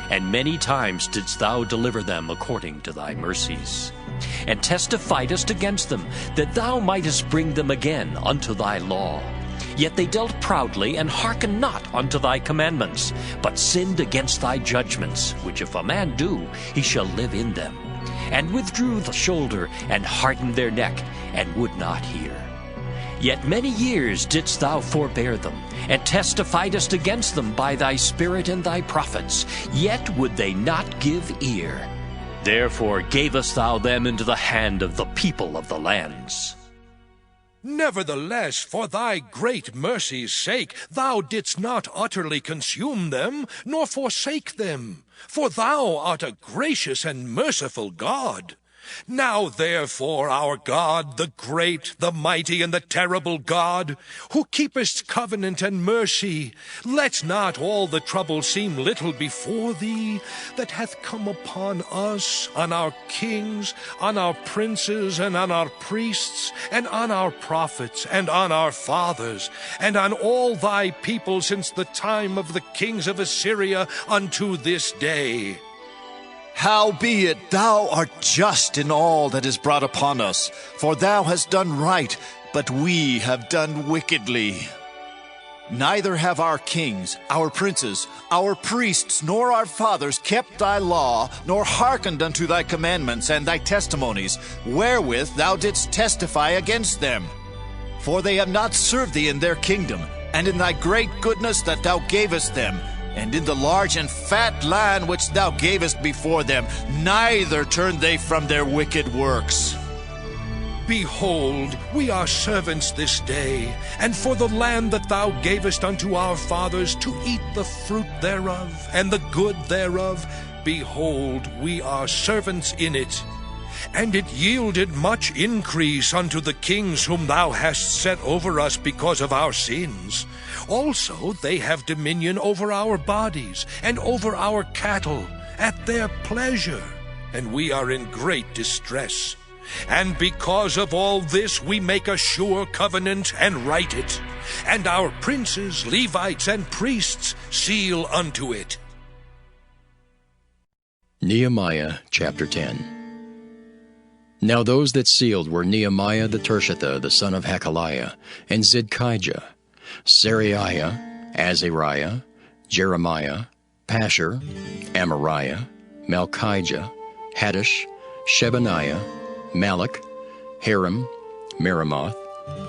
Speaker 19: And many times didst thou deliver them according to thy mercies. And testifiedst against them, that thou mightest bring them again unto thy law. Yet they dealt proudly, and hearkened not unto thy commandments, but sinned against thy judgments, which if a man do, he shall live in them. And withdrew the shoulder, and hardened their neck, and would not hear. Yet many years didst thou forbear them, and testifiedst against them by thy Spirit and thy prophets, yet would they not give ear. Therefore gavest thou them into the hand of the people of the lands.
Speaker 11: Nevertheless, for thy great mercy's sake, thou didst not utterly consume them, nor forsake them. For thou art a gracious and merciful God. Now therefore, our God, the great, the mighty, and the terrible God, who keepest covenant and mercy, let not all the trouble seem little before thee, that hath come upon us, on our kings, on our princes, and on our priests, and on our prophets, and on our fathers, and on all thy people since the time of the kings of Assyria unto this day.
Speaker 18: Howbeit thou art just in all that is brought upon us, for thou hast done right, but we have done wickedly. Neither have our kings, our princes, our priests, nor our fathers kept thy law, nor hearkened unto thy commandments and thy testimonies, wherewith thou didst testify against them. For they have not served thee in their kingdom, and in thy great goodness that thou gavest them, and in the large and fat land which thou gavest before them, neither turned they from their wicked works.
Speaker 11: Behold, we are servants this day, and for the land that thou gavest unto our fathers to eat the fruit thereof, and the good thereof, behold, we are servants in it. And it yielded much increase unto the kings whom thou hast set over us because of our sins. Also they have dominion over our bodies, and over our cattle, at their pleasure, and we are in great distress. And because of all this we make a sure covenant, and write it, and our princes, Levites, and priests seal unto it.
Speaker 1: Nehemiah chapter 10. Now those that sealed were Nehemiah the Tirshatha, the son of Hakaliah, and Zidkijah, Seraiah, Azariah, Jeremiah, Pashur, Amariah, Malchijah, Haddish, Shebaniah, Malach, Haram, Meremoth,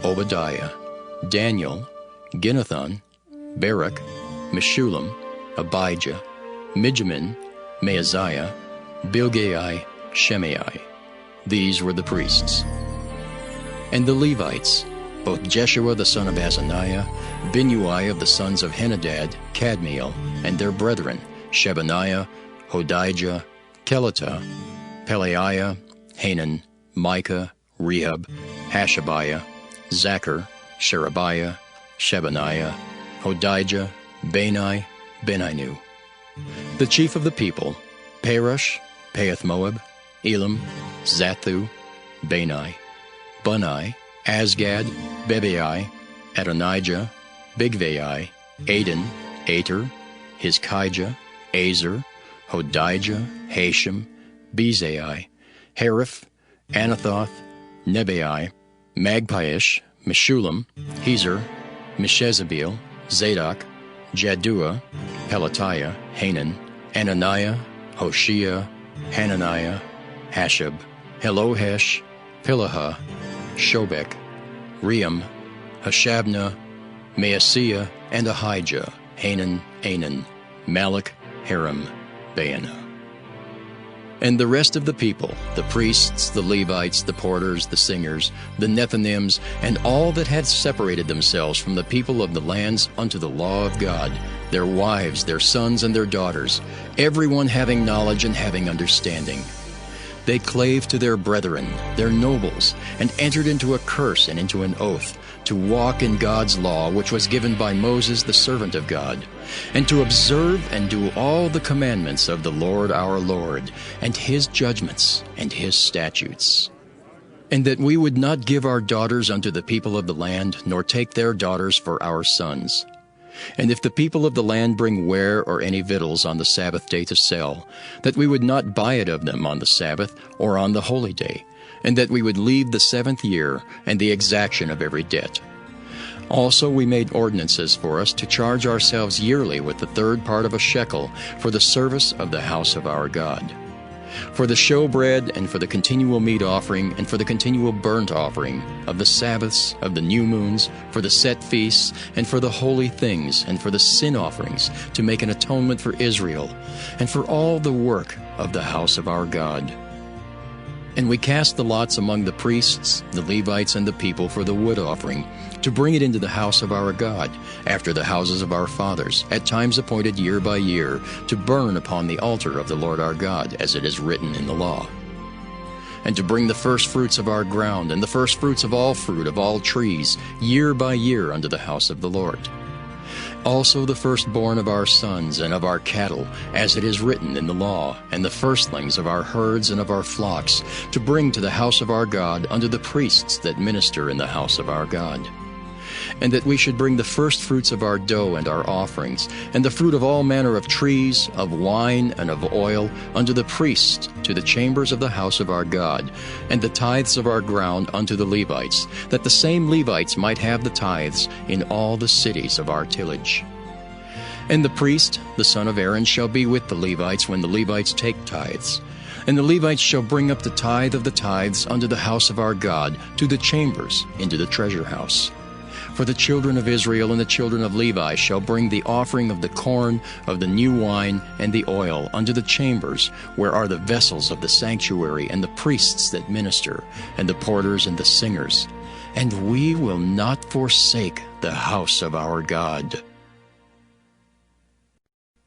Speaker 1: Obadiah, Daniel, Ginnathan, Barak, Meshullam, Abijah, Mijamin, Maaziah, Bilgai, Shemai. These were the priests. And the Levites, both Jeshua the son of Azaniah, Binnui of the sons of Henadad, Kadmiel, and their brethren, Shebaniah, Hodijah, Kelita, Pelaiah, Hanan, Micah, Rehab, Hashabiah, Zachar, Sherebiah, Shebaniah, Hodijah, Bani, Beninu. The chief of the people, Perush, Pahath-Moab, Elam, Zathu, Bani, Bunai, Asgad, Bebai, Adonijah, Bigvai, Adin, Ater, Hizkijah, Azer, Hodijah, Hashem, Bezai, Hariph, Anathoth, Nebai, Magpiish, Meshullam, Hezer, Meshezabeel, Zadok, Jaddua, Pelatiah, Hanan, Ananiah, Hoshea, Hananiah, Hashab, Helohesh, Pilaha, Shobek, Ream, Hashabnah, Maaseiah, and Ahijah, Hanan, Anan, Malach, Haram, Baanah. And the rest of the people, the priests, the Levites, the porters, the singers, the Nethinims, and all that had separated themselves from the people of the lands unto the law of God, their wives, their sons, and their daughters, everyone having knowledge and having understanding. They clave to their brethren, their nobles, and entered into a curse and into an oath, to walk in God's law, which was given by Moses the servant of God, and to observe and do all the commandments of the Lord our Lord, and his judgments and his statutes. And that we would not give our daughters unto the people of the land, nor take their daughters for our sons. And if the people of the land bring ware or any victuals on the Sabbath day to sell, that we would not buy it of them on the Sabbath or on the holy day, and that we would leave the 7th year and the exaction of every debt. Also we made ordinances for us to charge ourselves yearly with the 3rd part of a shekel for the service of the house of our God. For the showbread, and for the continual meat offering, and for the continual burnt offering, of the Sabbaths, of the new moons, for the set feasts, and for the holy things, and for the sin offerings, to make an atonement for Israel, and for all the work of the house of our God. And we cast the lots among the priests, the Levites, and the people for the wood offering, to bring it into the house of our God, after the houses of our fathers, at times appointed year by year, to burn upon the altar of the Lord our God, as it is written in the law. And to bring the firstfruits of our ground, and the firstfruits of all fruit of all trees, year by year unto the house of the Lord. Also the firstborn of our sons and of our cattle, as it is written in the law, and the firstlings of our herds and of our flocks, to bring to the house of our God unto the priests that minister in the house of our God. And that we should bring the firstfruits of our dough and our offerings, and the fruit of all manner of trees, of wine, and of oil, unto the priests, to the chambers of the house of our God, and the tithes of our ground unto the Levites, that the same Levites might have the tithes in all the cities of our tillage. And the priest, the son of Aaron, shall be with the Levites when the Levites take tithes. And the Levites shall bring up the tithe of the tithes unto the house of our God, to the chambers, into the treasure house. For the children of Israel and the children of Levi shall bring the offering of the corn, of the new wine, and the oil unto the chambers, where are the vessels of the sanctuary, and the priests that minister, and the porters and the singers. And we will not forsake the house of our God.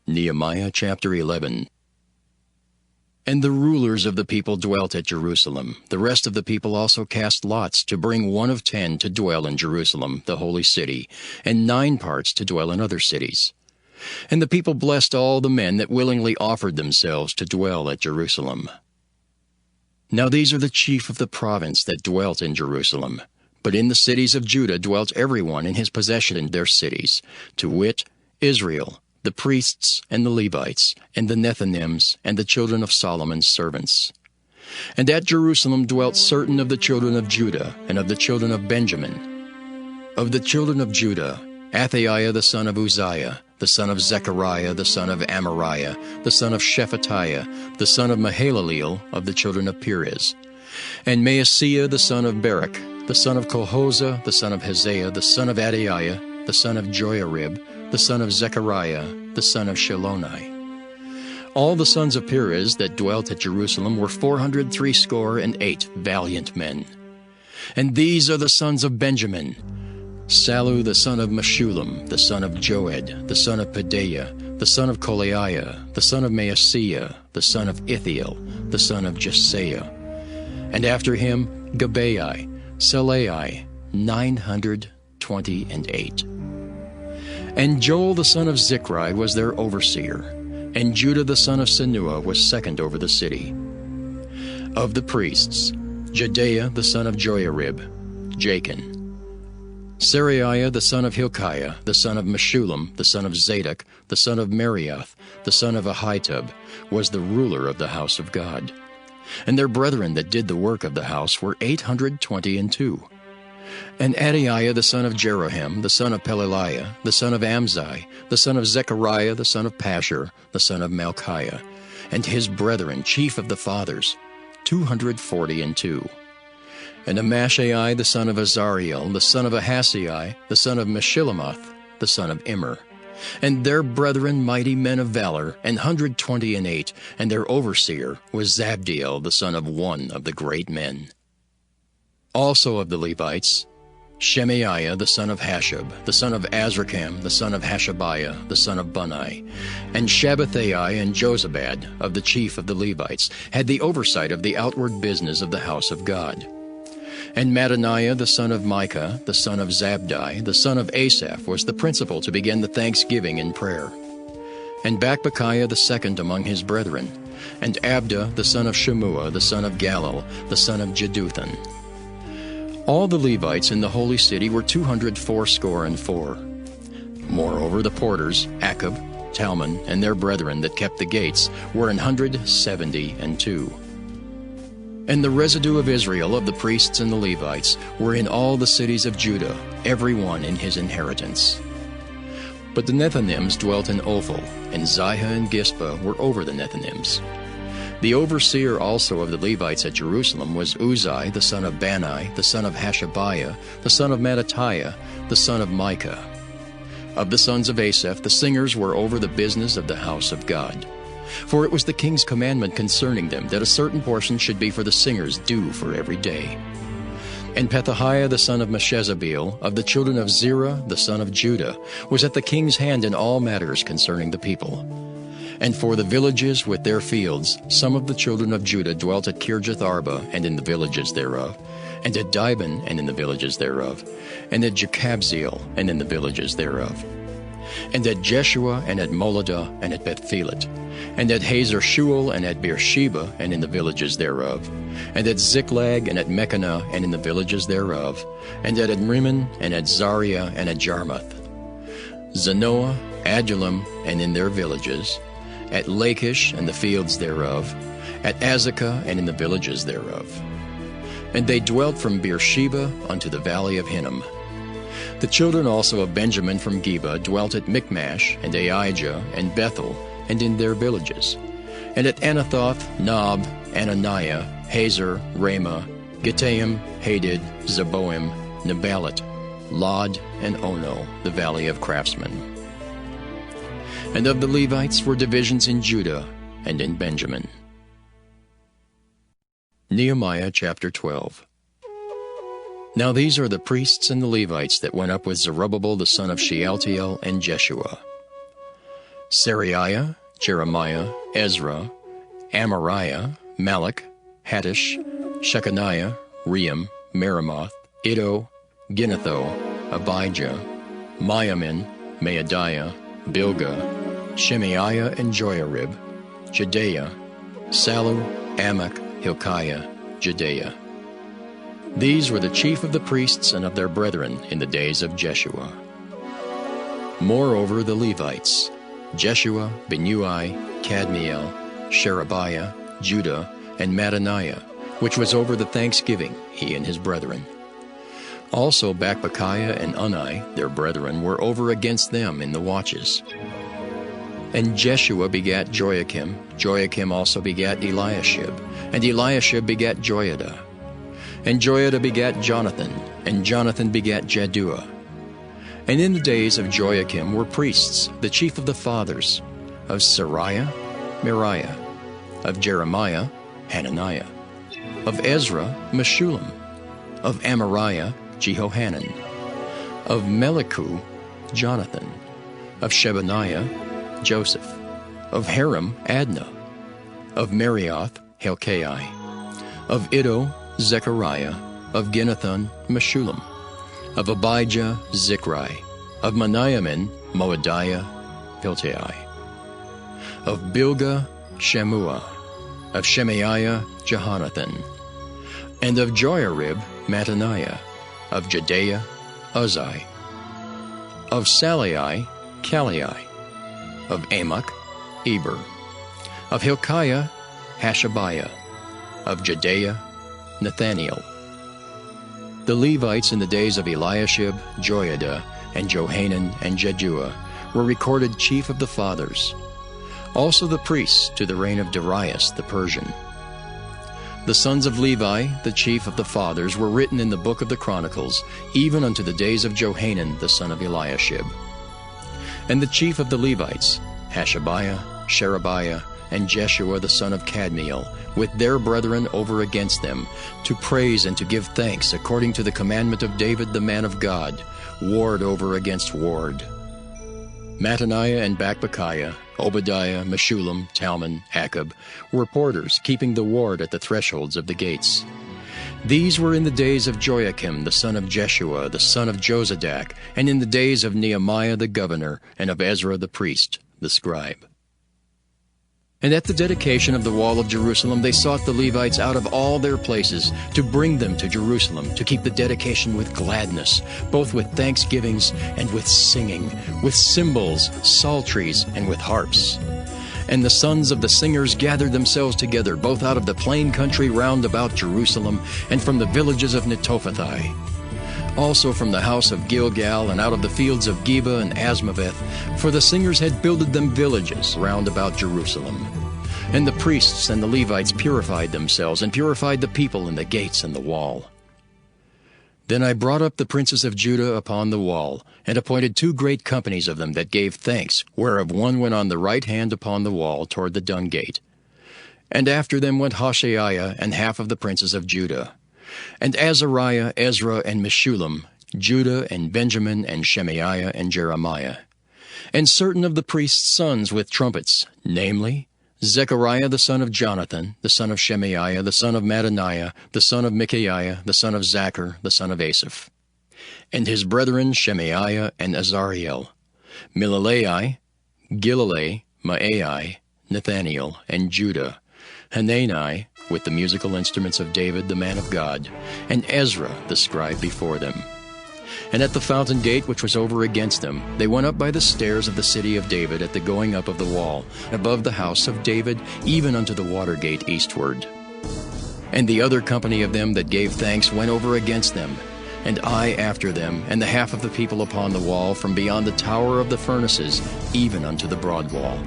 Speaker 1: Nehemiah chapter 11. And the rulers of the people dwelt at Jerusalem. The rest of the people also cast lots to bring 1 of 10 to dwell in Jerusalem, the holy city, and 9 parts to dwell in other cities. And the people blessed all the men that willingly offered themselves to dwell at Jerusalem. Now these are the chief of the province that dwelt in Jerusalem. But in the cities of Judah dwelt everyone in his possession in their cities, to wit, Israel, the priests and the Levites, and the Nethinims, and the children of Solomon's servants. And at Jerusalem dwelt certain of the children of Judah, and of the children of Benjamin. Of the children of Judah, Athaiah the son of Uzziah, the son of Zechariah, the son of Amariah, the son of Shephatiah, the son of Mahalaleel, of the children of Perez. And Maaseiah the son of Barak, the son of Colhozah, the son of Hosea, the son of Adaiah, the son of Joiarib, the son of Zechariah, the son of Shiloni. All the sons of Perez that dwelt at Jerusalem were 468 valiant men. And these are the sons of Benjamin: Sallu the son of Meshullam, the son of Joed, the son of Pedaiah, the son of Kolaiah, the son of Maaseiah, the son of Ithiel, the son of Jesaiah. And after him Gabai, Salai, 928. And Joel the son of Zichri was their overseer, and Judah the son of Senua was second over the city. Of the priests, Jedaiah the son of Joiarib, Jachin, Seraiah the son of Hilkiah, the son of Meshullam, the son of Zadok, the son of Merioth, the son of Ahitub, was the ruler of the house of God. And their brethren that did the work of the house were 822. And Adaiah the son of Jeroham, the son of Pelaliah, the son of Amzai, the son of Zechariah, the son of Pashur, the son of Malchiah, and his brethren, chief of the fathers, 242. And Amashai the son of Azariel, the son of Ahasai, the son of Meshillemoth, the son of Immer, and their brethren mighty men of valor, 128, and their overseer was Zabdiel the son of one of the great men. Also of the Levites, Shemaiah the son of Hashab, the son of Azrikam, the son of Hashabiah, the son of Bunai, and Shabbathai and Jozabad, of the chief of the Levites, had the oversight of the outward business of the house of God. And Mattaniah the son of Micah, the son of Zabdi, the son of Asaph, was the principal to begin the thanksgiving in prayer. And Bakbukiah the second among his brethren, and Abda the son of Shemua, the son of Galal, the son of Jeduthun. All the Levites in the holy city were 284. Moreover, the porters, Akub, Talmon, and their brethren that kept the gates, were 172. And the residue of Israel of the priests and the Levites were in all the cities of Judah, every one in his inheritance. But the Nethinims dwelt in Ophel, and Zihah and Gispa were over the Nethinims. The overseer also of the Levites at Jerusalem was Uzai the son of Bani, the son of Hashabiah, the son of Mattatiah, the son of Micah. Of the sons of Asaph, the singers were over the business of the house of God. For it was the king's commandment concerning them that a certain portion should be for the singers' due for every day. And Pethahiah the son of Meshezabeel, of the children of Zerah the son of Judah, was at the king's hand in all matters concerning the people. And for the villages with their fields, some of the children of Judah dwelt at Kirjath Arba and in the villages thereof, and at Dibon and in the villages thereof, and at Jekabzeel and in the villages thereof, and at Jeshua and at Moladah and at Bethphelet, and at Hazar Shual and at Beersheba and in the villages thereof, and at Ziklag and at Mechanah and in the villages thereof, and at Adrimmon and at Zariah and at Jarmuth, Zanoah, Adullam and in their villages, at Lachish and the fields thereof, at Azekah and in the villages thereof. And they dwelt from Beersheba unto the valley of Hinnom. The children also of Benjamin from Geba dwelt at Michmash and Aijah and Bethel and in their villages, and at Anathoth, Nob, Ananiah, Hazor, Ramah, Gittaim, Hadid, Zeboim, Nebalat, Lod, and Ono, the valley of craftsmen. And of the Levites were divisions in Judah and in Benjamin. Nehemiah chapter 12. Now these are the priests and the Levites that went up with Zerubbabel the son of Shealtiel and Jeshua: Seraiah, Jeremiah, Ezra, Amariah, Malach, Hattush, Shechaniah, Ream, Meremoth, Iddo, Ginnetho, Abijah, Miamin, Maadiah, Bilgah, Shemaiah and Joiarib, Jedaiah, Sallu, Amok, Hilkiah, Jedaiah. These were the chief of the priests and of their brethren in the days of Jeshua. Moreover, the Levites, Jeshua, Binnui, Kadmiel, Sherebiah, Judah, and Mattaniah, which was over the thanksgiving, he and his brethren. Also Bakbukiah and Unai, their brethren, were over against them in the watches. And Jeshua begat Joiakim, Joiakim also begat Eliashib, and Eliashib begat Joiada. And Joiada begat Jonathan, and Jonathan begat Jaddua. And in the days of Joiakim were priests, the chief of the fathers, of Seraiah, Meriah, of Jeremiah, Hananiah, of Ezra, Meshullam, of Amariah, Jehohanan, of Melichu, Jonathan, of Shebaniah, Joseph, of Haram, Adnah, of Merioth, Helkai, of Iddo, Zechariah, of Ginnethon, Meshullam, of Abijah, Zichri, of Meniamin, Moadiah, Piltai, of Bilgah, Shemua, of Shemaiah, Jehonathan, and of Joiarib, Mattaniah, of Jedaiah, Uzzi. Of Salai, Kalai. Of Amok, Eber. Of Hilkiah, Hashabiah. Of Jedaiah, Nathaniel. The Levites in the days of Eliashib, Joiada, and Johanan, and Jeduah were recorded chief of the fathers. Also the priests to the reign of Darius the Persian. The sons of Levi, the chief of the fathers, were written in the book of the Chronicles, even unto the days of Johanan the son of Eliashib. And the chief of the Levites, Hashabiah, Sherebiah, and Jeshua the son of Kadmiel, with their brethren over against them, to praise and to give thanks according to the commandment of David the man of God, ward over against ward. Mattaniah and Bakbukiah, Obadiah, Meshullam, Talmon, Akab, were porters, keeping the ward at the thresholds of the gates. These were in the days of Joachim the son of Jeshua, the son of Josadak, and in the days of Nehemiah the governor, and of Ezra the priest, the scribe. And at the dedication of the wall of Jerusalem they sought the Levites out of all their places to bring them to Jerusalem, to keep the dedication with gladness, both with thanksgivings and with singing, with cymbals, psalteries, and with harps. And the sons of the singers gathered themselves together, both out of the plain country round about Jerusalem, and from the villages of Netophathi. Also from the house of Gilgal, and out of the fields of Geba and Asmaveth, for the singers had builded them villages round about Jerusalem. And the priests and the Levites purified themselves, and purified the people in the gates and the wall. Then I brought up the princes of Judah upon the wall, and appointed 2 great companies of them that gave thanks, whereof one went on the right hand upon the wall toward the dung gate. And after them went Hoshaiah and half of the princes of Judah. And Azariah, Ezra, and Meshullam, Judah, and Benjamin, and Shemaiah, and Jeremiah. And certain of the priests' sons with trumpets, namely, Zechariah the son of Jonathan, the son of Shemaiah, the son of Mattaniah, the son of Micaiah, the son of Zachar, the son of Asaph. And his brethren Shemaiah and Azariel, Milalai, Gilalai, Maai, Nathaniel, and Judah, Hanani, with the musical instruments of David the man of God, and Ezra the scribe before them. And at the fountain gate which was over against them, they went up by the stairs of the city of David at the going up of the wall, above the house of David, even unto the water gate eastward. And the other company of them that gave thanks went over against them, and I after them, and the half of the people upon the wall, from beyond the tower of the furnaces, even unto the broad wall.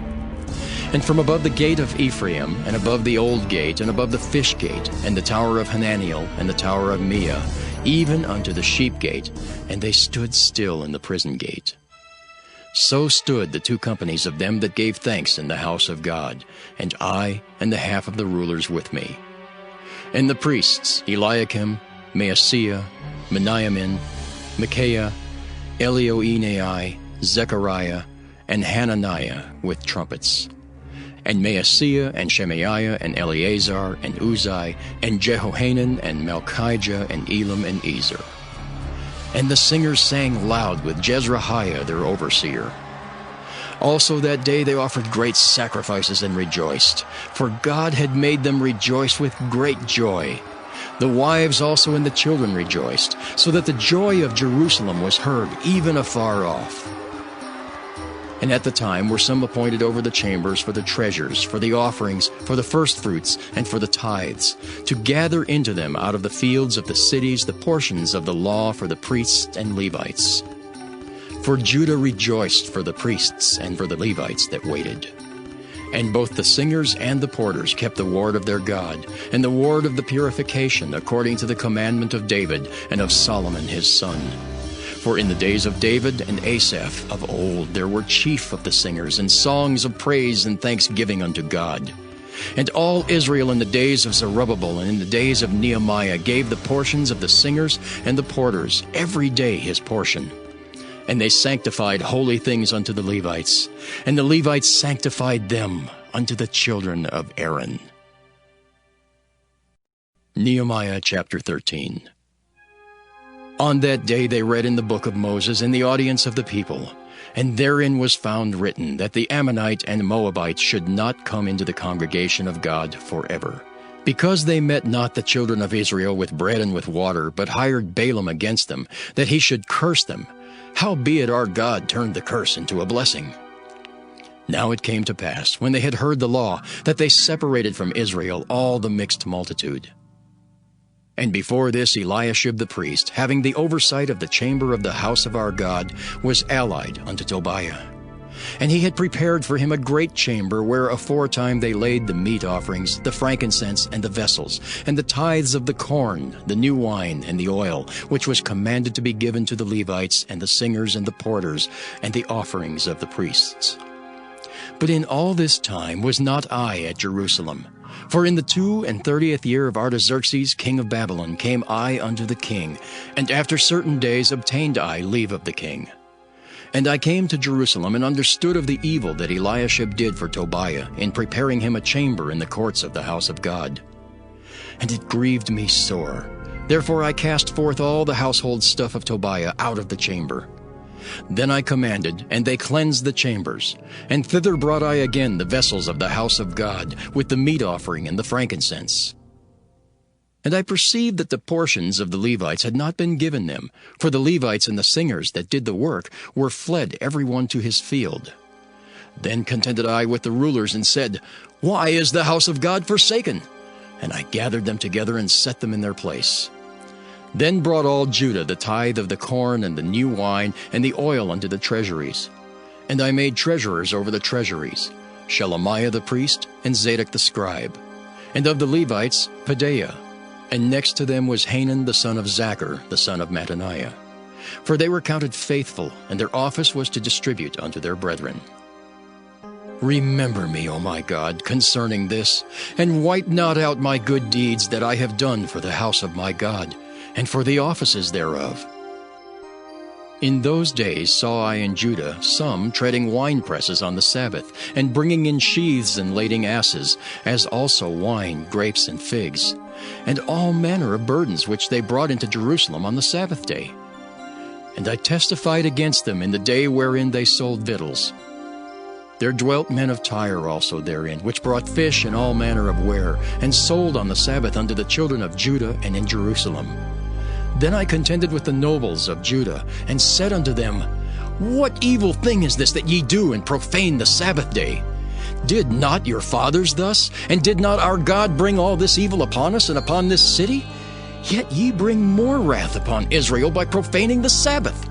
Speaker 1: And from above the gate of Ephraim, and above the old gate, and above the fish gate, and the tower of Hananiel, and the tower of Meah, even unto the sheep gate, and they stood still in the prison gate. So stood the 2 companies of them that gave thanks in the house of God, and I and the half of the rulers with me. And the priests, Eliakim, Maaseiah, Meniamin, Micaiah, Elioenai, Zechariah, and Hananiah with trumpets. And Maaseiah, and Shemaiah, and Eleazar, and Uzzi, and Jehohanan, and Malchijah, and Elam, and Ezer. And the singers sang loud with Jezrahiah their overseer. Also that day they offered great sacrifices and rejoiced, for God had made them rejoice with great joy. The wives also and the children rejoiced, so that the joy of Jerusalem was heard even afar off. And at the time were some appointed over the chambers for the treasures, for the offerings, for the firstfruits, and for the tithes, to gather into them out of the fields of the cities the portions of the law for the priests and Levites. For Judah rejoiced for the priests and for the Levites that waited. And both the singers and the porters kept the ward of their God, and the ward of the purification, according to the commandment of David and of Solomon his son. For in the days of David and Asaph of old there were chief of the singers, and songs of praise and thanksgiving unto God. And all Israel in the days of Zerubbabel and in the days of Nehemiah gave the portions of the singers and the porters every day his portion. And they sanctified holy things unto the Levites, and the Levites sanctified them unto the children of Aaron. Nehemiah chapter 13. On that day they read in the book of Moses in the audience of the people, and therein was found written that the Ammonite and Moabite should not come into the congregation of God forever, Because they met not the children of Israel with bread and with water, but hired Balaam against them, that he should curse them, howbeit our God turned the curse into a blessing. Now it came to pass, when they had heard the law, that they separated from Israel all the mixed multitude. And before this Eliashib the priest, having the oversight of the chamber of the house of our God, was allied unto Tobiah. And he had prepared for him a great chamber, where aforetime they laid the meat offerings, the frankincense, and the vessels, and the tithes of the corn, the new wine, and the oil, which was commanded to be given to the Levites, and the singers, and the porters, and the offerings of the priests. But in all this time was not I at Jerusalem. For in the 32nd year of Artaxerxes king of Babylon came I unto the king, and after certain days obtained I leave of the king. And I came to Jerusalem, and understood of the evil that Eliashib did for Tobiah, in preparing him a chamber in the courts of the house of God. And it grieved me sore. Therefore I cast forth all the household stuff of Tobiah out of the chamber. Then I commanded, and they cleansed the chambers. And thither brought I again the vessels of the house of God, with the meat offering and the frankincense. And I perceived that the portions of the Levites had not been given them, for the Levites and the singers that did the work were fled every one to his field. Then contended I with the rulers, and said, Why is the house of God forsaken? And I gathered them together, and set them in their place. Then brought all Judah the tithe of the corn, and the new wine, and the oil unto the treasuries. And I made treasurers over the treasuries, Shelemiah the priest, and Zadok the scribe. And of the Levites, Pedaiah. And next to them was Hanan the son of Zachar, the son of Mattaniah. For they were counted faithful, and their office was to distribute unto their brethren. Remember me, O my God, concerning this, and wipe not out my good deeds that I have done for the house of my God, and for the offices thereof. In those days saw I in Judah some treading winepresses on the Sabbath, and bringing in sheaths and lading asses, as also wine, grapes, and figs, and all manner of burdens which they brought into Jerusalem on the Sabbath day. And I testified against them in the day wherein they sold victuals. There dwelt men of Tyre also therein, which brought fish and all manner of ware, and sold on the Sabbath unto the children of Judah and in Jerusalem. Then I contended with the nobles of Judah, and said unto them, What evil thing is this that ye do, and profane the Sabbath day? Did not your fathers thus? And did not our God bring all this evil upon us and upon this city? Yet ye bring more wrath upon Israel by profaning the Sabbath.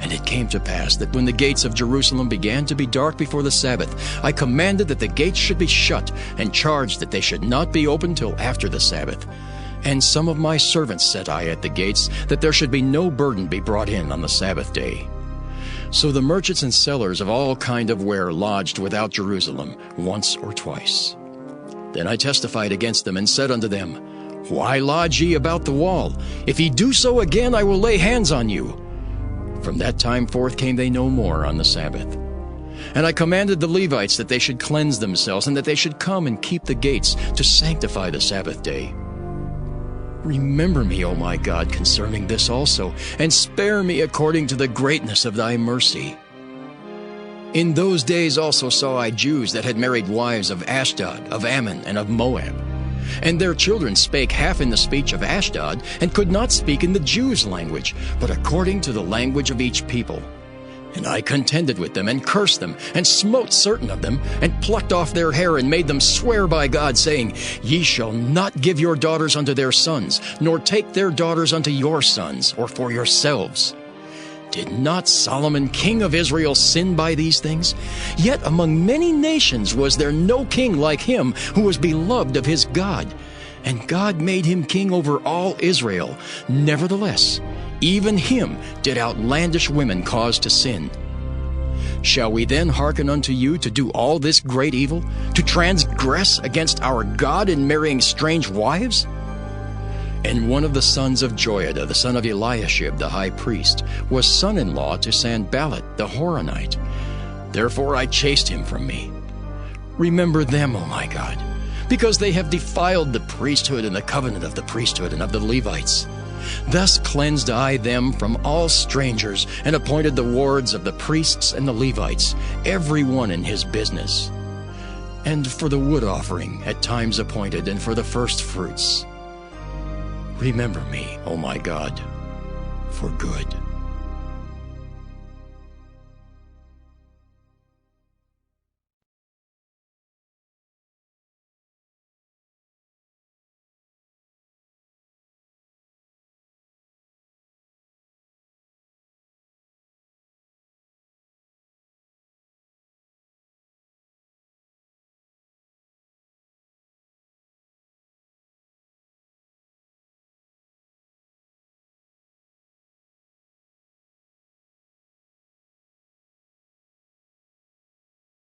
Speaker 1: And it came to pass that when the gates of Jerusalem began to be dark before the Sabbath, I commanded that the gates should be shut, and charged that they should not be opened till after the Sabbath. And some of my servants set I at the gates, that there should be no burden be brought in on the Sabbath day. So the merchants and sellers of all kind of ware lodged without Jerusalem once or twice. Then I testified against them, and said unto them, Why lodge ye about the wall? If ye do so again, I will lay hands on you. From that time forth came they no more on the Sabbath. And I commanded the Levites that they should cleanse themselves, and that they should come and keep the gates, to sanctify the Sabbath day. Remember me, O my God, concerning this also, and spare me according to the greatness of thy mercy. In those days also saw I Jews that had married wives of Ashdod, of Ammon, and of Moab. And their children spake half in the speech of Ashdod, and could not speak in the Jews' language, but according to the language of each people. And I contended with them, and cursed them, and smote certain of them, and plucked off their hair, and made them swear by God, saying, Ye shall not give your daughters unto their sons, nor take their daughters unto your sons, or for yourselves. Did not Solomon king of Israel sin by these things? Yet among many nations was there no king like him, who was beloved of his God. And God made him king over all Israel. Nevertheless, even him did outlandish women cause to sin. Shall we then hearken unto you to do all this great evil, to transgress against our God in marrying strange wives? And one of the sons of Joiada, the son of Eliashib the high priest, was son-in-law to Sanballat the Horonite. Therefore I chased him from me. Remember them, O my God, because they have defiled the priesthood and the covenant of the priesthood and of the Levites. Thus cleansed I them from all strangers, and appointed the wards of the priests and the Levites, every one in his business. and for the wood offering at times appointed, and for the first fruits. Remember me, O my God, for good.